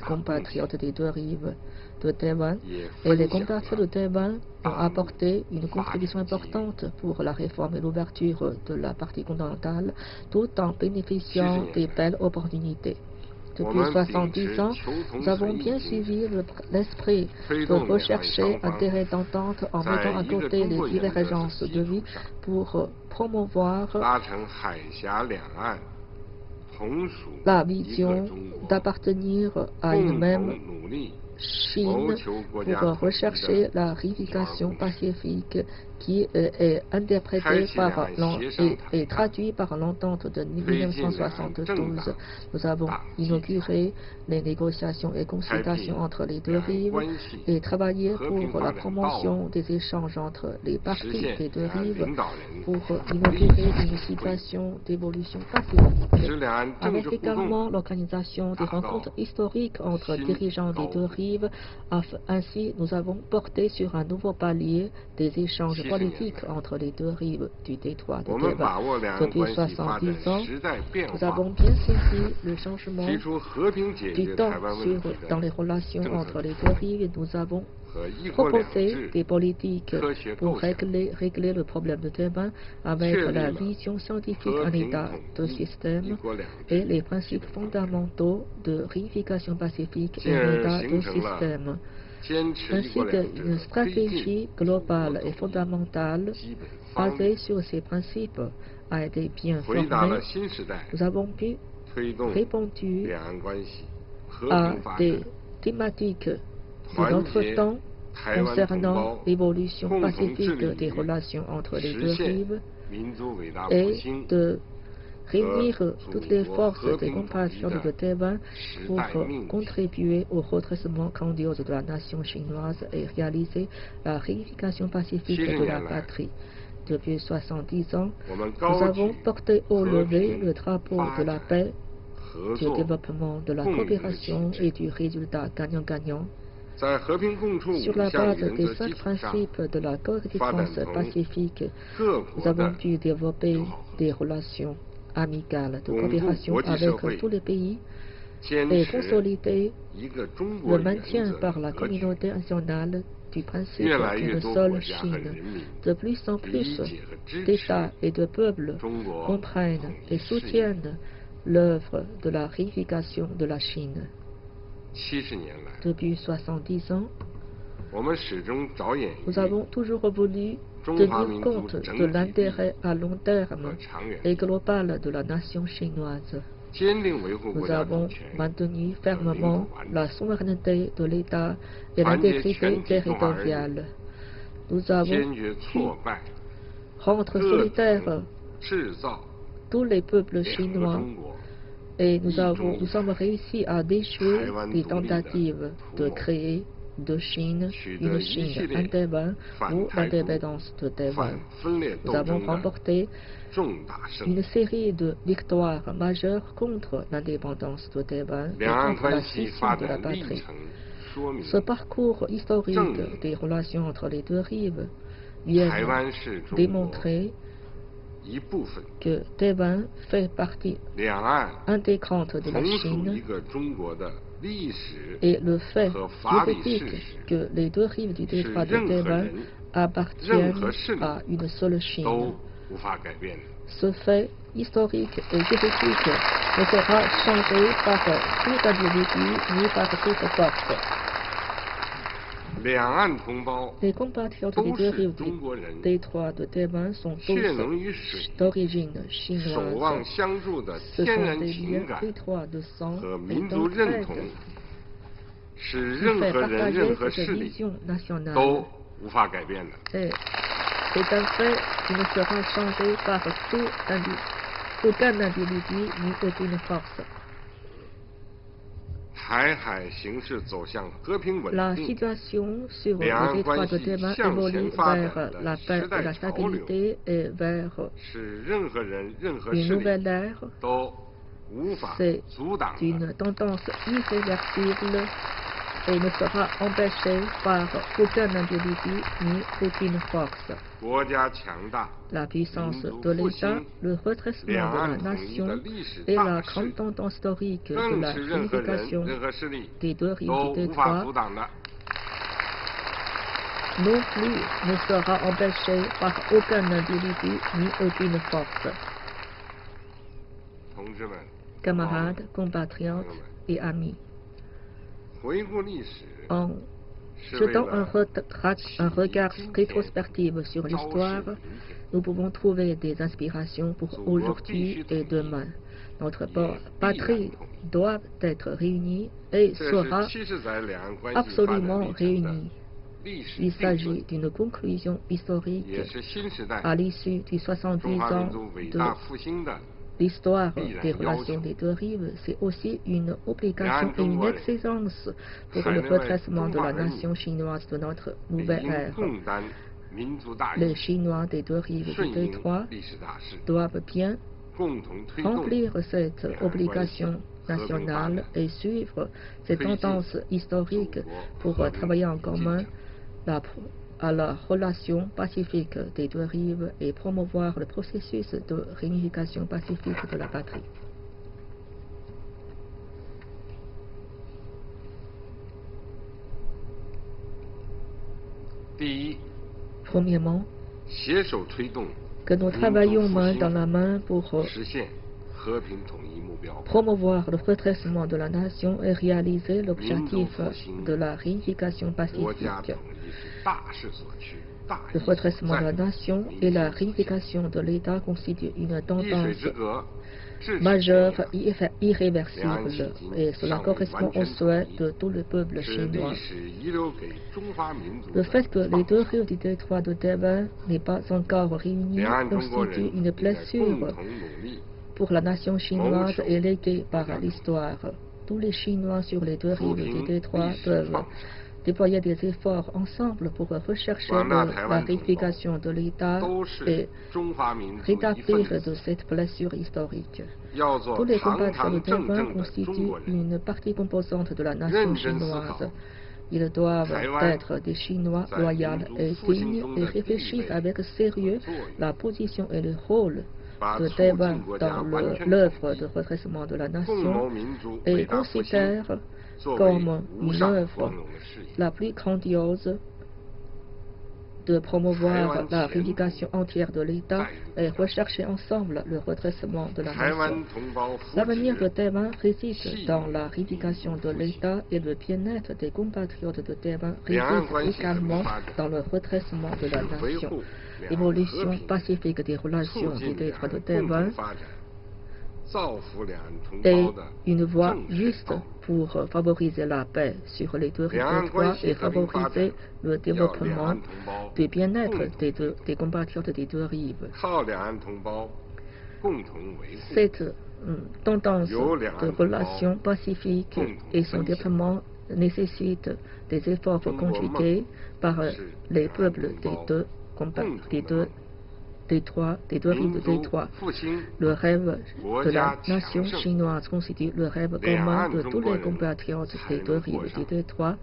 compatriotes des deux rives de Taïwan. Et les compatriotes de Taïwan ont apporté une contribution importante pour la réforme et l'ouverture de la partie continentale, tout en bénéficiant des belles opportunités. Depuis 70 ans, nous avons bien suivi l'esprit de rechercher un terrain d'entente en mettant à côté les divergences de vie pour promouvoir la vision d'appartenir à une même Chine pour rechercher la réunification pacifique qui est interprétée par et traduite par l'entente de 1972. Nous avons inauguré les négociations et consultations entre les deux rives et travaillé pour la promotion des échanges entre les parties des deux rives pour inaugurer une situation d'évolution pacifique, avec également l'organisation des rencontres historiques entre dirigeants des deux rives. Ainsi, nous avons porté sur un nouveau palier des échanges politiques entre les deux rives du détroit de Taïwan. Depuis 70 ans, nous avons bien saisi le changement du temps dans les relations entre les deux rives et nous avons proposé des politiques pour régler le problème de Taïwan avec la vision scientifique en état de système et les principes fondamentaux de réunification pacifique et en état de système, ainsi qu'une stratégie globale et fondamentale basée sur ces principes a été bien formée. Nous avons pu répondre à des thématiques de notre temps concernant l'évolution pacifique des relations entre les deux rives et de réunir toutes les forces des compatriotes de Taïwan pour contribuer au redressement grandiose de la nation chinoise et réaliser la réunification pacifique de la patrie. Depuis 70 ans, nous avons porté au lever le drapeau de la paix, du développement, de la coopération et du résultat gagnant-gagnant. Sur la base des 5 principes de la coexistence pacifique, nous avons pu développer des relations amicales de coopération avec tous les pays et consolider le maintien par la communauté nationale du principe d'une seule Chine. De plus en plus d'États et de peuples comprennent et soutiennent l'œuvre de la réunification de la Chine. Depuis 70 ans, nous avons toujours voulu tenir compte de l'intérêt à long terme et global de la nation chinoise. Nous avons maintenu fermement la souveraineté de l'État et l'intégrité territoriale. Nous avons pu rendre solitaires tous les peuples chinois et nous sommes réussi à déjouer les tentatives de créer de Chine une Chine indépendante ou l'indépendance de Taïwan. Nous avons remporté une série de victoires majeures contre l'indépendance de Taïwan et contre la scission de la patrie. Ce parcours historique des relations entre les deux rives vient démontrer que Taïwan fait partie intégrante de la Chine et le fait juridique que les deux rives du détroit de Taïwan appartiennent à une seule Chine. Ce fait historique et juridique ne sera changé par tout individu ni par toute force. Les compatriotes des deux rives du détroit de Taïwan sont tous d'origine chinoise. Ce sont des liens étroits de sang et d'entraide qui fait partager cette vision nationale. Et c'est un fait qui ne sera changé par aucun individu ni aucune force. La situation sur le détroit de Taïwan évolue vers la paix et la stabilité et vers une nouvelle ère. C'est une tendance irréversible et ne sera empêchée par aucun individu ni aucune force. La puissance de l'État, le redressement de la nation et la grande tendance historique de la réunification des deux rives du détroit non plus ne sera empêchée par aucun individu ni aucune force. Camarades, compatriotes et amis, en jetant un regard rétrospectif sur l'histoire, nous pouvons trouver des inspirations pour aujourd'hui et demain. Notre patrie doit être réunie et sera absolument réunie. Il s'agit d'une conclusion historique à l'issue des 70 ans de l'histoire des relations des deux rives. C'est aussi une obligation et une exigence pour le redressement de la nation chinoise de notre nouvelle ère. Les Chinois des deux rives du détroit doivent bien remplir cette obligation nationale et suivre ces tendances historiques pour travailler en commun à la relation pacifique des deux rives et promouvoir le processus de réunification pacifique de la patrie. Premièrement, que nous travaillons main dans la main pour promouvoir le redressement de la nation et réaliser l'objectif de la réunification pacifique. Le redressement de la nation et la réunification de l'État constituent une tendance majeure et irréversible, et cela correspond au souhait de tout le peuple chinois. Le fait que les deux rives du détroit de Taïwan n'est pas encore réunies constitue une blessure pour la nation chinoise et léguée par l'histoire. Tous les Chinois sur les deux rives du détroit peuvent déployer des efforts ensemble pour rechercher la réunification de l'État et rétablir de cette blessure historique. Tous les compatriotes de Taïwan constituent une partie composante de la nation chinoise. Ils doivent être des Chinois loyaux et dignes et réfléchir avec sérieux la position et le rôle de Taïwan dans l'œuvre de redressement de la nation et considèrent comme une œuvre la plus grandiose de promouvoir la réunification entière de l'État et rechercher ensemble le redressement de la nation. L'avenir de Taïwan réside dans la réunification de l'État et le bien-être des compatriotes de Taïwan réside également dans le redressement de la nation. L'évolution pacifique des relations du détroit de Taïwan est une voie juste pour favoriser la paix sur les deux rives du détroit et favoriser le développement du bien-être des compatriotes des deux rives. Cette tendance de relations pacifiques et son développement nécessite des efforts conjugués par les peuples des deux rives du détroit. Le rêve de la nation chinoise constitue le rêve commun de tous les compatriotes des deux rives du détroit.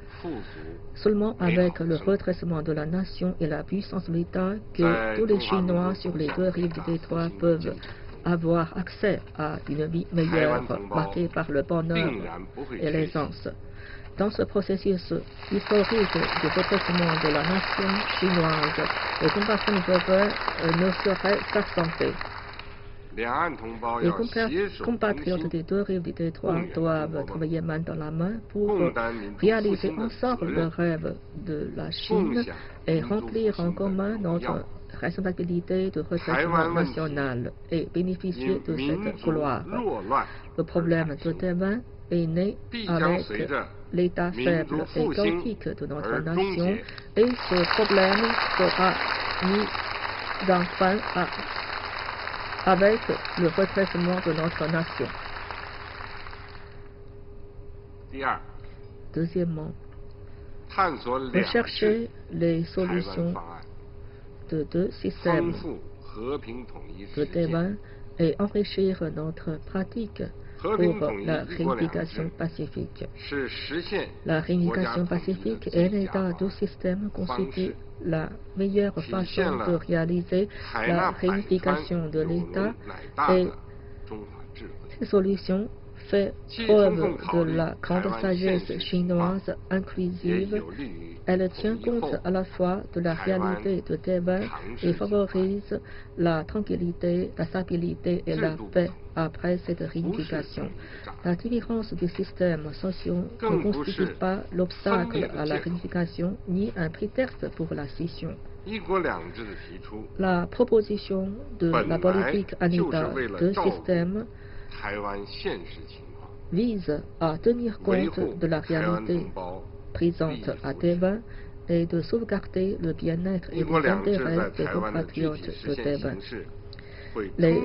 Seulement avec le redressement de la nation et la puissance de l'État que tous les Chinois sur les deux rives du détroit peuvent avoir accès à une vie meilleure, marquée par le bonheur et l'aisance. Dans ce processus historique de redressement de la nation chinoise, les compatriotes ne sauraient s'absenter. Les compatriotes des deux rives du détroit doivent travailler main dans la main pour réaliser ensemble le rêve de la Chine et remplir en commun notre responsabilité de redressement national et bénéficier de cette gloire. Le problème de Taïwan est né avec l'état faible et chaotique de notre nation et ce problème sera mis en fin avec le redressement de notre nation. Deuxièmement, rechercher les solutions de deux systèmes de Taïwan et enrichir notre pratique pour la réunification pacifique. La réunification pacifique et l'état du système constituent la meilleure façon de réaliser la réunification de l'État et ces solutions fait preuve de la grande sagesse chinoise inclusive. Elle tient compte à la fois de la réalité de Taïwan et favorise la tranquillité, la stabilité et la paix après cette réunification. La différence du système social ne constitue pas l'obstacle à la réunification ni un prétexte pour la scission. La proposition de la politique en état de système vise à tenir compte de la réalité présente à Taïwan et de sauvegarder le bien-être et les intérêts des compatriotes de Taïwan. Les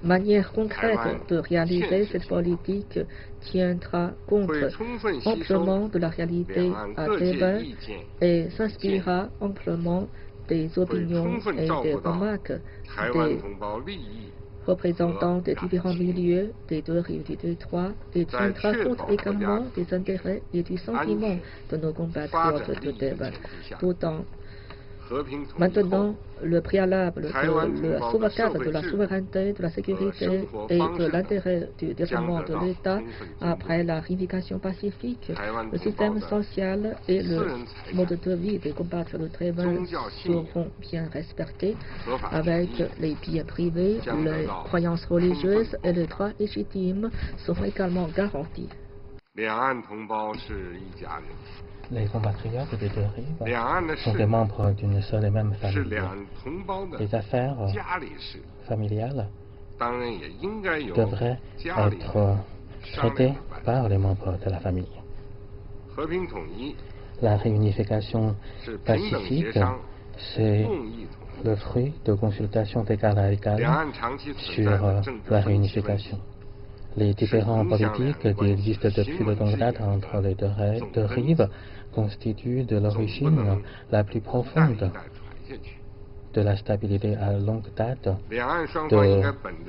manières concrètes de réaliser cette politique tiendra compte amplement de la réalité à Taïwan et s'inspirera amplement des opinions et des remarques des représentants des différents milieux des deux rives du détroit et tiendra compte également des intérêts et du sentiment de nos compatriotes de Taïwan, tout en maintenant le préalable de la sauvegarde de la souveraineté, de la sécurité et de l'intérêt du développement de l'État après la réunification pacifique, le système social et le mode de vie des compatriotes de Taïwan seront bien respectés avec les biens privés, les croyances religieuses et les droits légitimes seront également garantis. Les compatriotes des deux rives sont des membres d'une seule et même famille. Les affaires familiales devraient être traitées par les membres de la famille. La réunification pacifique, c'est le fruit de consultations d'égal à égal sur la réunification. Les différents politiques qui existent depuis de longue date entre les deux rives constituent de l'origine la plus profonde de la stabilité à longue date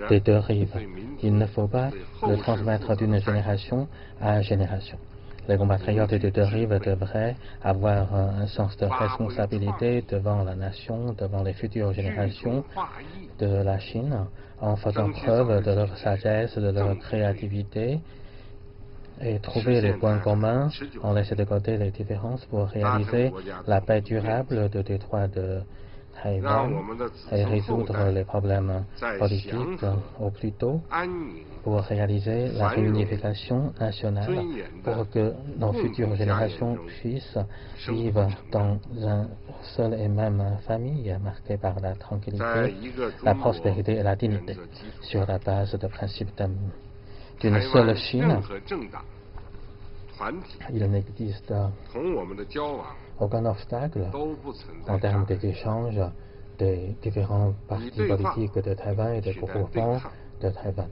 des deux rives. Il ne faut pas le transmettre d'une génération à génération. Les compatriotes des deux rives devraient avoir un sens de responsabilité devant la nation, devant les futures générations de la Chine, en faisant preuve de leur sagesse, de leur créativité et trouver les points communs, en laissant de côté les différences pour réaliser la paix durable du détroit de Taïwan et résoudre les problèmes politiques au plus tôt pour réaliser la réunification nationale pour que nos futures générations puissent vivre dans une seule et même famille marquée par la tranquillité, la prospérité et la dignité sur la base de principes d'une seule Chine. Il n'existe aucun obstacle en termes d'échange des différents partis politiques de Taïwan et des groupements de Taïwan.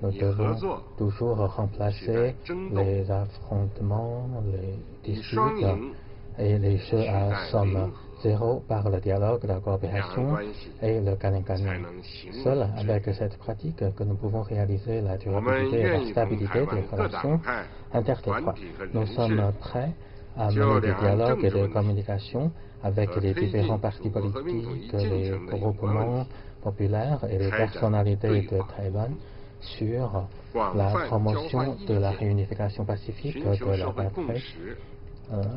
Nous devons toujours remplacer les affrontements, les disputes et les jeux à somme zéro par le dialogue, la coopération et le gagnant-gagnant. Seul avec cette pratique que nous pouvons réaliser la durabilité et la stabilité des relations intertétroites. Nous sommes prêts à mener des dialogues et des communications avec les différents partis politiques, les groupements populaires et les personnalités de Taïwan sur la promotion de la réunification pacifique de la patrie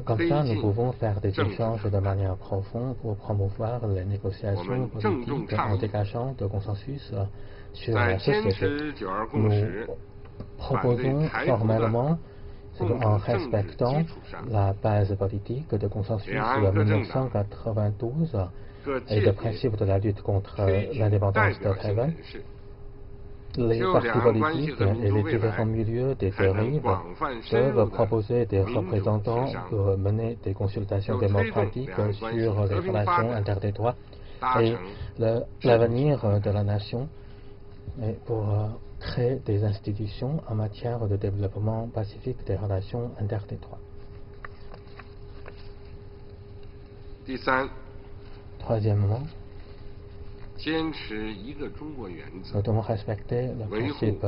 Comme ça, nous pouvons faire des échanges de manière profonde pour promouvoir les négociations politiques en dégageant de consensus sur la société. Nous proposons formellement, en respectant la base politique de consensus de 1992 et le principe de la lutte contre l'indépendance de Taïwan, les partis politiques et les différents milieux des deux rives peuvent proposer des représentants pour mener des consultations démocratiques sur les relations interdétroites et l'avenir de la nation et pour créer des institutions en matière de développement pacifique des relations interdétroites. Troisièmement, nous devons respecter le principe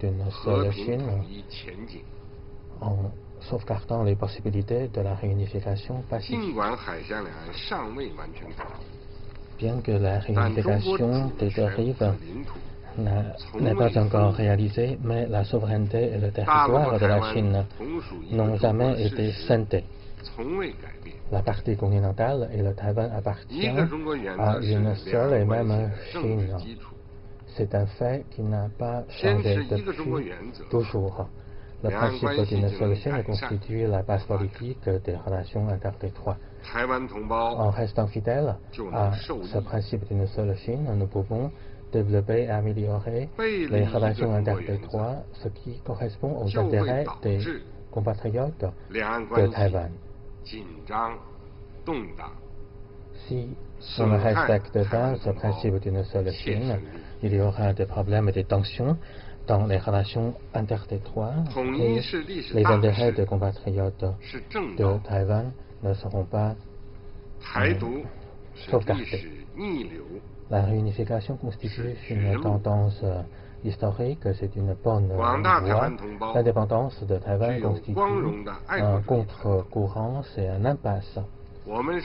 d'une seule Chine en sauvegardant les possibilités de la réunification pacifique. Bien que la réunification des deux rives n'est pas encore réalisée, mais la souveraineté et le territoire de la Chine n'ont jamais été scindés. La partie continentale et le Taïwan appartiennent à une seule et même Chine. C'est un fait qui n'a pas changé depuis toujours. Le principe d'une seule Chine constitue la base politique des relations interdétroites. En restant fidèles à ce principe d'une seule Chine, nous pouvons développer et améliorer les relations interdétroites, ce qui correspond aux intérêts des compatriotes de Taïwan. Si on ne respecte pas ce principe d'une seule Chine, il y aura des problèmes et des tensions dans les relations interdétroites et les intérêts des compatriotes de Taïwan ne seront pas sauvegardés. La réunification constitue une tendance historique, c'est une bonne voie. L'indépendance de Taïwan constitue un contre-courant, c'est un impasse.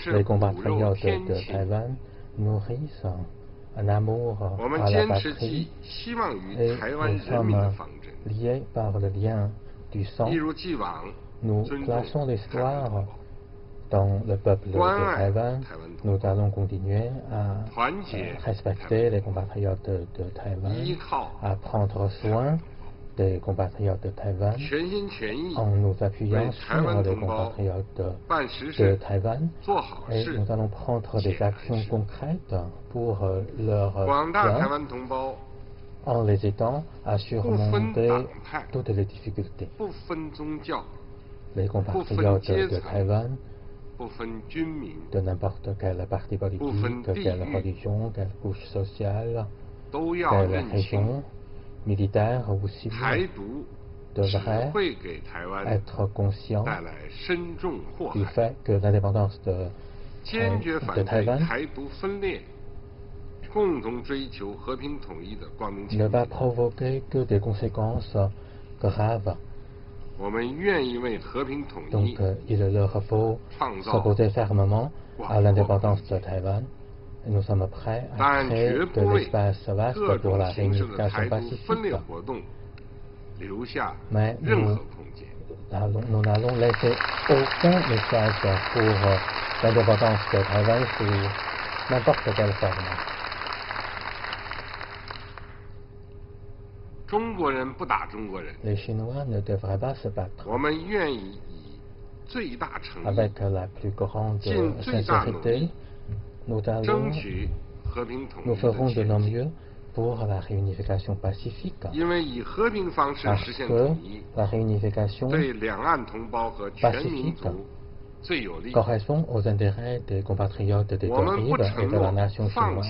Les compatriotes de Taïwan nourrissent un amour à la patrie et nous sommes liés par le lien du sang. Nous plaçons l'espoir dans le peuple de Taïwan. Nous allons continuer à respecter les compatriotes de Taïwan, à prendre soin des compatriotes de Taïwan en nous appuyant sur les compatriotes de Taïwan et nous allons prendre des actions concrètes pour leur bien en les aidant à surmonter toutes les difficultés. Les compatriotes de Taïwan, de n'importe quel parti politique, quelle religion, quelle couche sociale, quelle région, militaire ou civil, devrait être conscient du fait que l'indépendance de Taïwan ne va provoquer que des conséquences graves. Donc, il leur faut s'opposer fermement à l'indépendance de Taïwan. Et nous sommes prêts à créer de l'espace vaste pour la réunification pacifique. Mais nous n'allons laisser aucun message pour l'indépendance de Taïwan sous n'importe quelle forme. Les Chinois ne devraient pas se battre. Avec la plus grande sincérité, nous ferons de nos mieux pour la réunification pacifique. Parce que la réunification pacifique correspond aux intérêts des compatriotes des deux rives et de la nation chinoise.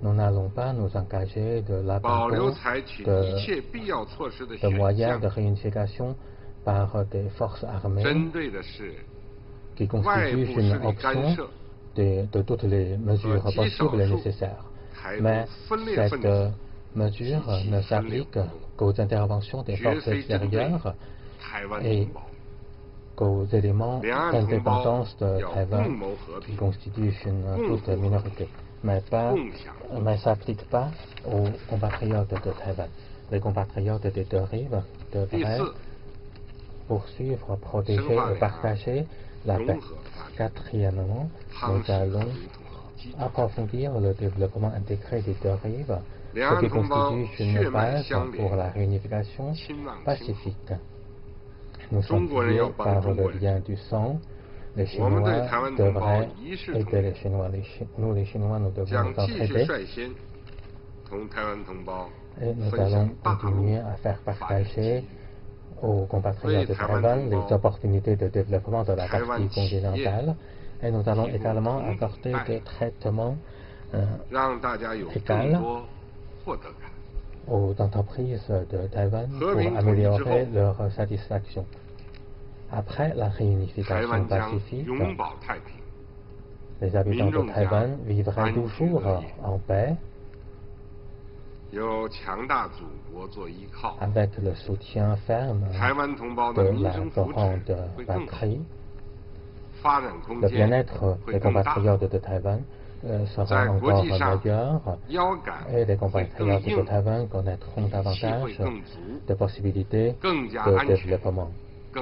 Nous n'allons pas nous engager de l'abandon de moyens de réunification par des forces armées qui constituent une option de toutes les mesures possibles et nécessaires. Mais cette mesure ne s'applique qu'aux interventions des forces extérieures et qu'aux éléments d'indépendance de Taïwan qui constituent une toute minorité, mais ne s'applique pas aux compatriotes de Taïwan. Les compatriotes des deux rives devraient poursuivre, protéger et partager la paix. Quatrièmement, nous allons approfondir le développement intégré des deux rives, ce qui constitue une base pour la réunification pacifique. Nous sommes liés par le lien du sang. Les Chinois devraient aider les Chinois. Nous, les Chinois, nous devons nous entraider. Et nous allons continuer à faire partager aux compatriotes de Taïwan les opportunités de développement de la partie continentale. Et nous allons également accorder des traitements égaux aux entreprises de Taïwan pour améliorer leur satisfaction. Après la réunification pacifique, les habitants de Taïwan vivraient toujours en paix avec le soutien ferme de la grande patrie. Le bien-être des compatriotes de Taïwan sera encore meilleur et les compatriotes de Taïwan connaîtront davantage de possibilités de développement.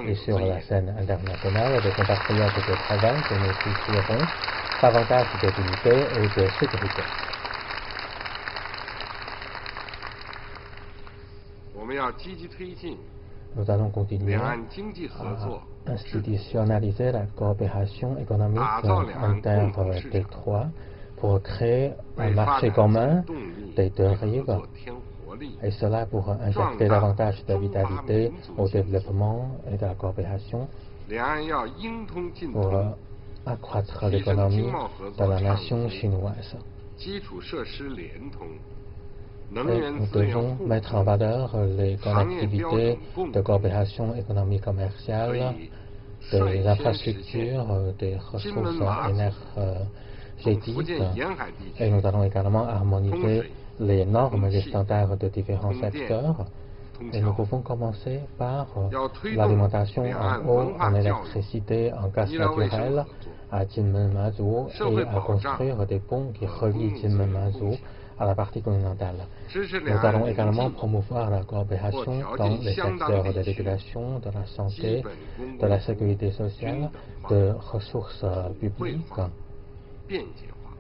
Et sur la scène internationale, les compatriotes de Taïwan bénéficieront davantage de dignité et de sécurité. Nous allons continuer à institutionnaliser la coopération économique interdétroite pour créer un marché commun des deux rives, et cela pour injecter davantage de vitalité au développement et de la coopération, pour accroître l'économie de la nation chinoise. Et nous devons mettre en valeur les connectivités de coopération économique commerciale, des infrastructures, des ressources énergétiques, et nous allons également harmoniser les normes et les standards de différents secteurs. Et nous pouvons commencer par l'alimentation en eau, en électricité, en gaz naturel à Jinmen-Mazhou et à construire des ponts qui relient Jinmen-Mazhou à la partie continentale. Nous allons également promouvoir la coopération dans les secteurs de l'éducation, de la santé, de la sécurité sociale, de ressources publiques.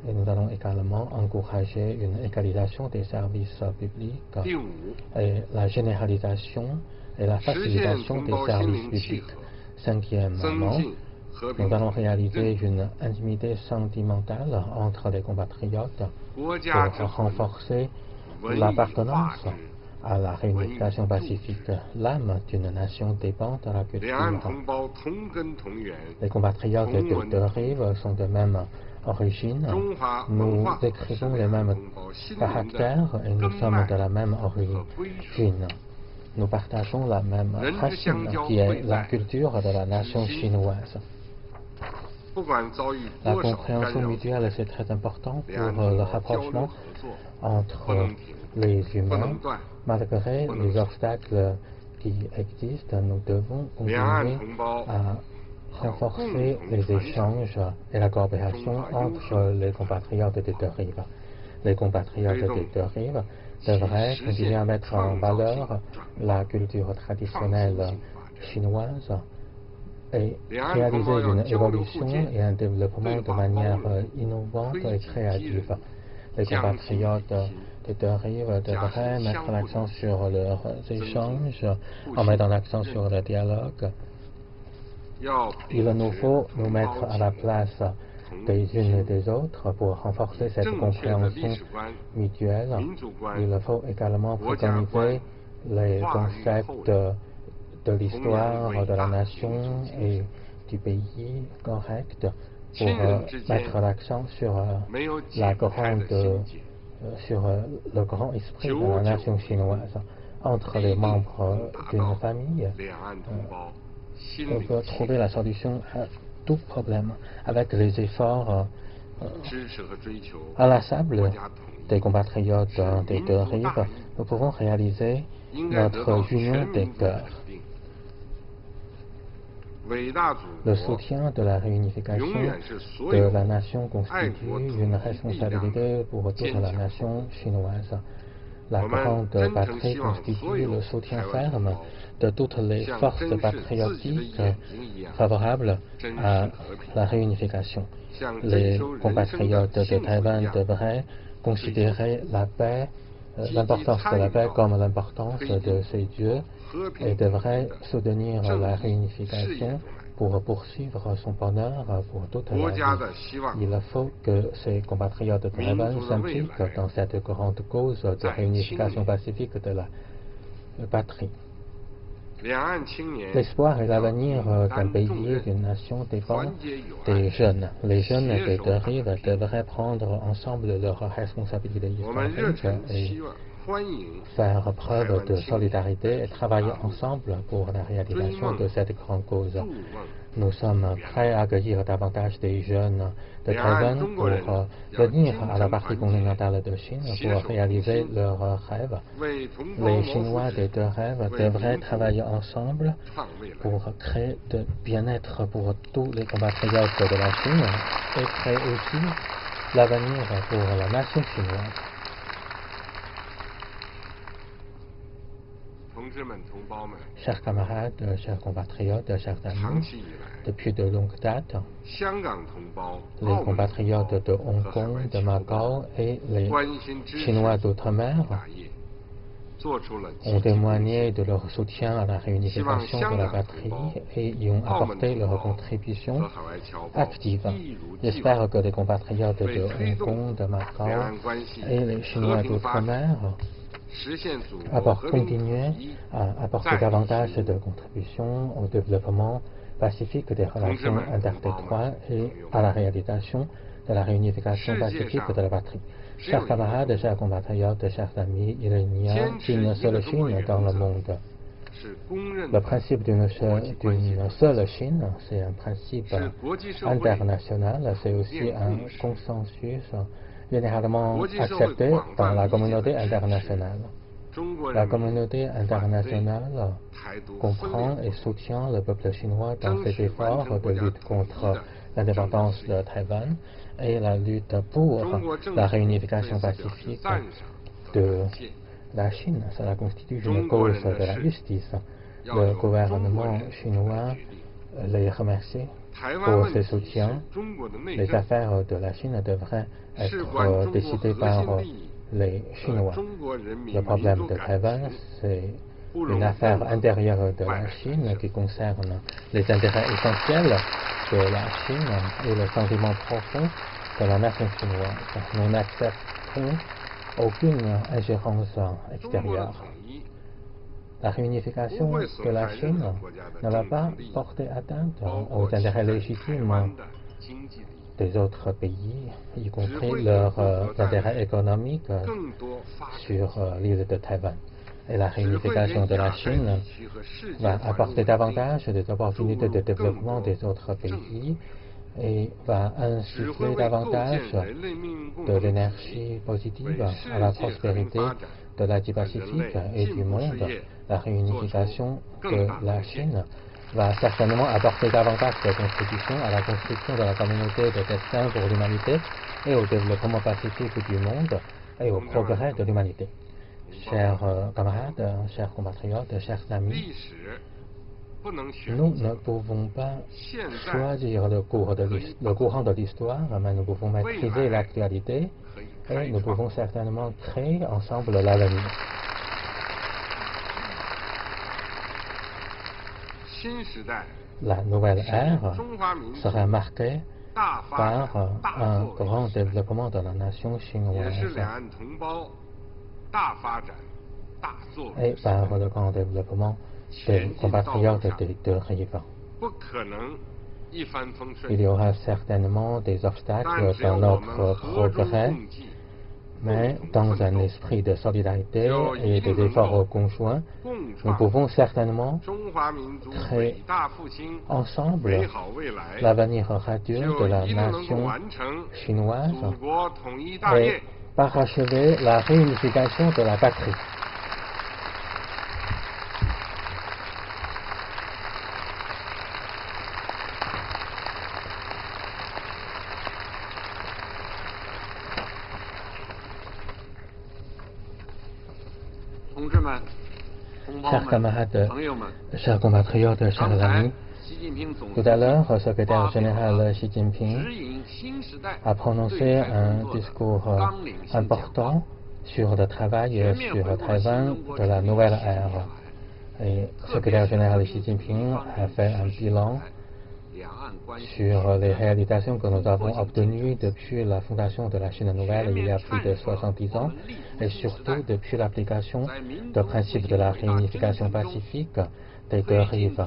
Et nous allons également encourager une égalisation des services publics et la généralisation et la facilitation des services publics. Cinquièmement, nous allons réaliser une intimité sentimentale entre les compatriotes pour renforcer l'appartenance à la réunification pacifique. L'âme d'une nation dépend de la culture. Les compatriotes des deux rives sont de même origine. Nous écrivons les mêmes caractères et nous sommes de la même origine. Nous partageons la même racine qui est la culture de la nation chinoise. La compréhension mutuelle, c'est très important pour le rapprochement entre les humains. Malgré les obstacles qui existent, nous devons continuer à renforcer les échanges et la coopération entre les compatriotes des deux rives. Les compatriotes des deux rives devraient continuer à mettre en valeur la culture traditionnelle chinoise et réaliser une évolution et un développement de manière innovante et créative. Les compatriotes des deux rives devraient mettre l'accent sur leurs échanges en mettant l'accent sur le dialogue. Il nous faut nous mettre à la place des unes et des autres pour renforcer cette compréhension mutuelle. Il faut également préconiser les concepts de l'histoire de la nation et du pays correct pour mettre l'accent sur sur le grand esprit de la nation chinoise. Entre les membres d'une famille, on peut trouver la solution à tout problème avec les efforts inlassables des compatriotes des deux rives. Nous pouvons réaliser notre union des cœurs. Le soutien de la réunification de la nation constitue une responsabilité pour toute la nation chinoise. La grande patrie constitue le soutien ferme de toutes les forces patriotiques favorables à la réunification. Les compatriotes de Taïwan devraient considérer la paix, l'importance de la paix comme l'importance de ses dieux et devraient soutenir la réunification pour poursuivre son bonheur pour toute la vie. Il faut que ces compatriotes de Taïwan s'impliquent dans cette grande cause de réunification pacifique de la patrie. L'espoir et l'avenir d'un pays et d'une nation dépendent des jeunes. Les jeunes des deux rives devraient prendre ensemble leurs responsabilités historiques et faire preuve de solidarité et travailler ensemble pour la réalisation de cette grande cause. Nous sommes prêts à accueillir davantage des jeunes de Taïwan pour venir à la partie continentale de Chine pour réaliser leurs rêves. Les Chinois des deux rêves devraient travailler ensemble pour créer de bien-être pour tous les compatriotes de la Chine et créer aussi l'avenir pour la nation chinoise. Chers camarades, chers compatriotes, chers amis, depuis de longues dates, les compatriotes de Hong Kong, de Macao et les Chinois d'outre-mer ont témoigné de leur soutien à la réunification de la patrie et y ont apporté leur contribution active. J'espère que les compatriotes de Hong Kong, de Macao et les Chinois d'outre-mer continuer à apporter davantage de contributions au développement pacifique des relations interdétroites et à la réalisation de la réunification pacifique de la patrie. Chers camarades, chers compatriotes, chers amis, il n'y a qu'une seule Chine dans le monde. Le principe d'une seule Chine, c'est un principe international, c'est aussi un consensus généralement accepté dans la communauté internationale. La communauté internationale comprend et soutient le peuple chinois dans ses efforts de lutte contre l'indépendance de Taïwan et la lutte pour la réunification pacifique de la Chine. Cela constitue une cause de la justice. Le gouvernement chinois les remercie pour ses soutiens. Les affaires de la Chine devraient être décidées par les Chinois. Le problème de Taïwan, c'est une affaire intérieure de la Chine qui concerne les intérêts essentiels de la Chine et le sentiment profond de la nation chinoise. Nous n'accepterons aucune ingérence extérieure. La réunification de la Chine ne va pas porter atteinte aux intérêts légitimes des autres pays, y compris leurs intérêts économiques sur l'île de Taïwan. Et la réunification de la Chine va apporter davantage des opportunités de développement des autres pays et va insuffler davantage de l'énergie positive à la prospérité de l'Asie-Pacifique et du monde. La réunification de la Chine va certainement apporter davantage de contributions à la construction de la communauté de destin pour l'humanité et au développement pacifique du monde et au progrès de l'humanité. Chers camarades, chers compatriotes, chers amis, nous ne pouvons pas choisir le courant de l'histoire, mais nous pouvons maîtriser l'actualité et nous pouvons certainement créer ensemble l'avenir. La nouvelle ère sera marquée par un grand développement de la nation chinoise et par le grand développement des compatriotes des deux rives. Il y aura certainement des obstacles dans notre progrès, mais dans un esprit de solidarité et des efforts conjoints, nous pouvons certainement créer ensemble l'avenir radieux de la nation chinoise et parachever la réunification de la patrie. Chers camarades, chers compatriotes, chers amis, tout à l'heure, le secrétaire général Xi Jinping a prononcé un discours important sur le travail sur Taïwan de la nouvelle ère. Et le secrétaire général Xi Jinping a fait un bilan sur les réalisations que nous avons obtenues depuis la fondation de la Chine nouvelle il y a plus de 70 ans et surtout depuis l'application du principe de la réunification pacifique des deux rives.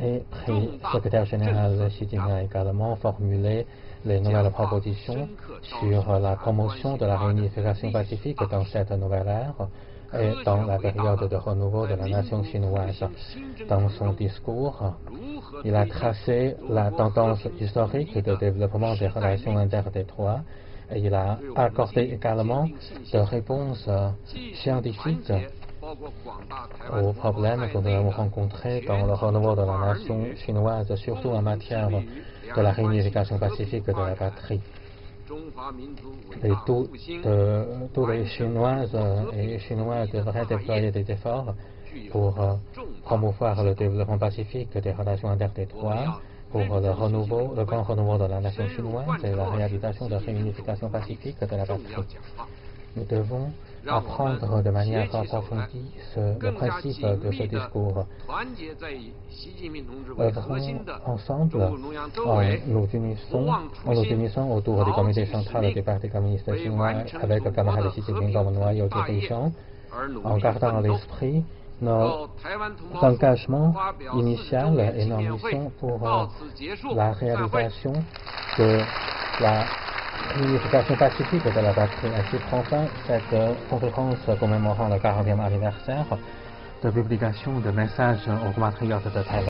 Et le secrétaire général Xi Jinping a également formulé les nouvelles propositions sur la promotion de la réunification pacifique dans cette nouvelle ère et dans la période de renouveau de la nation chinoise. Dans son discours, il a tracé la tendance historique de développement des relations interdétroites et il a accordé également des réponses scientifiques aux problèmes que nous avons rencontrés dans le renouveau de la nation chinoise, surtout en matière de la réunification pacifique de la patrie. Et tous les Chinoises et Chinois devraient déployer des efforts pour promouvoir le développement pacifique des relations interdétroites, pour le grand renouveau de la nation chinoise et la réalisation de la réunification pacifique de la patrie. Nous devons apprendre de manière approfondie le principe de ce discours. Œuvrons ensemble en nous unissant autour du comité central du Parti communiste chinois avec le camarade Xi Jinping comme noyau dirigeant, en gardant à l'esprit nos engagements initiaux et nos missions pour la réalisation de la réunification pacifique de la patrie. Ainsi prend fin cette conférence commémorant le 40e anniversaire de publication de messages aux compatriotes de Taïwan.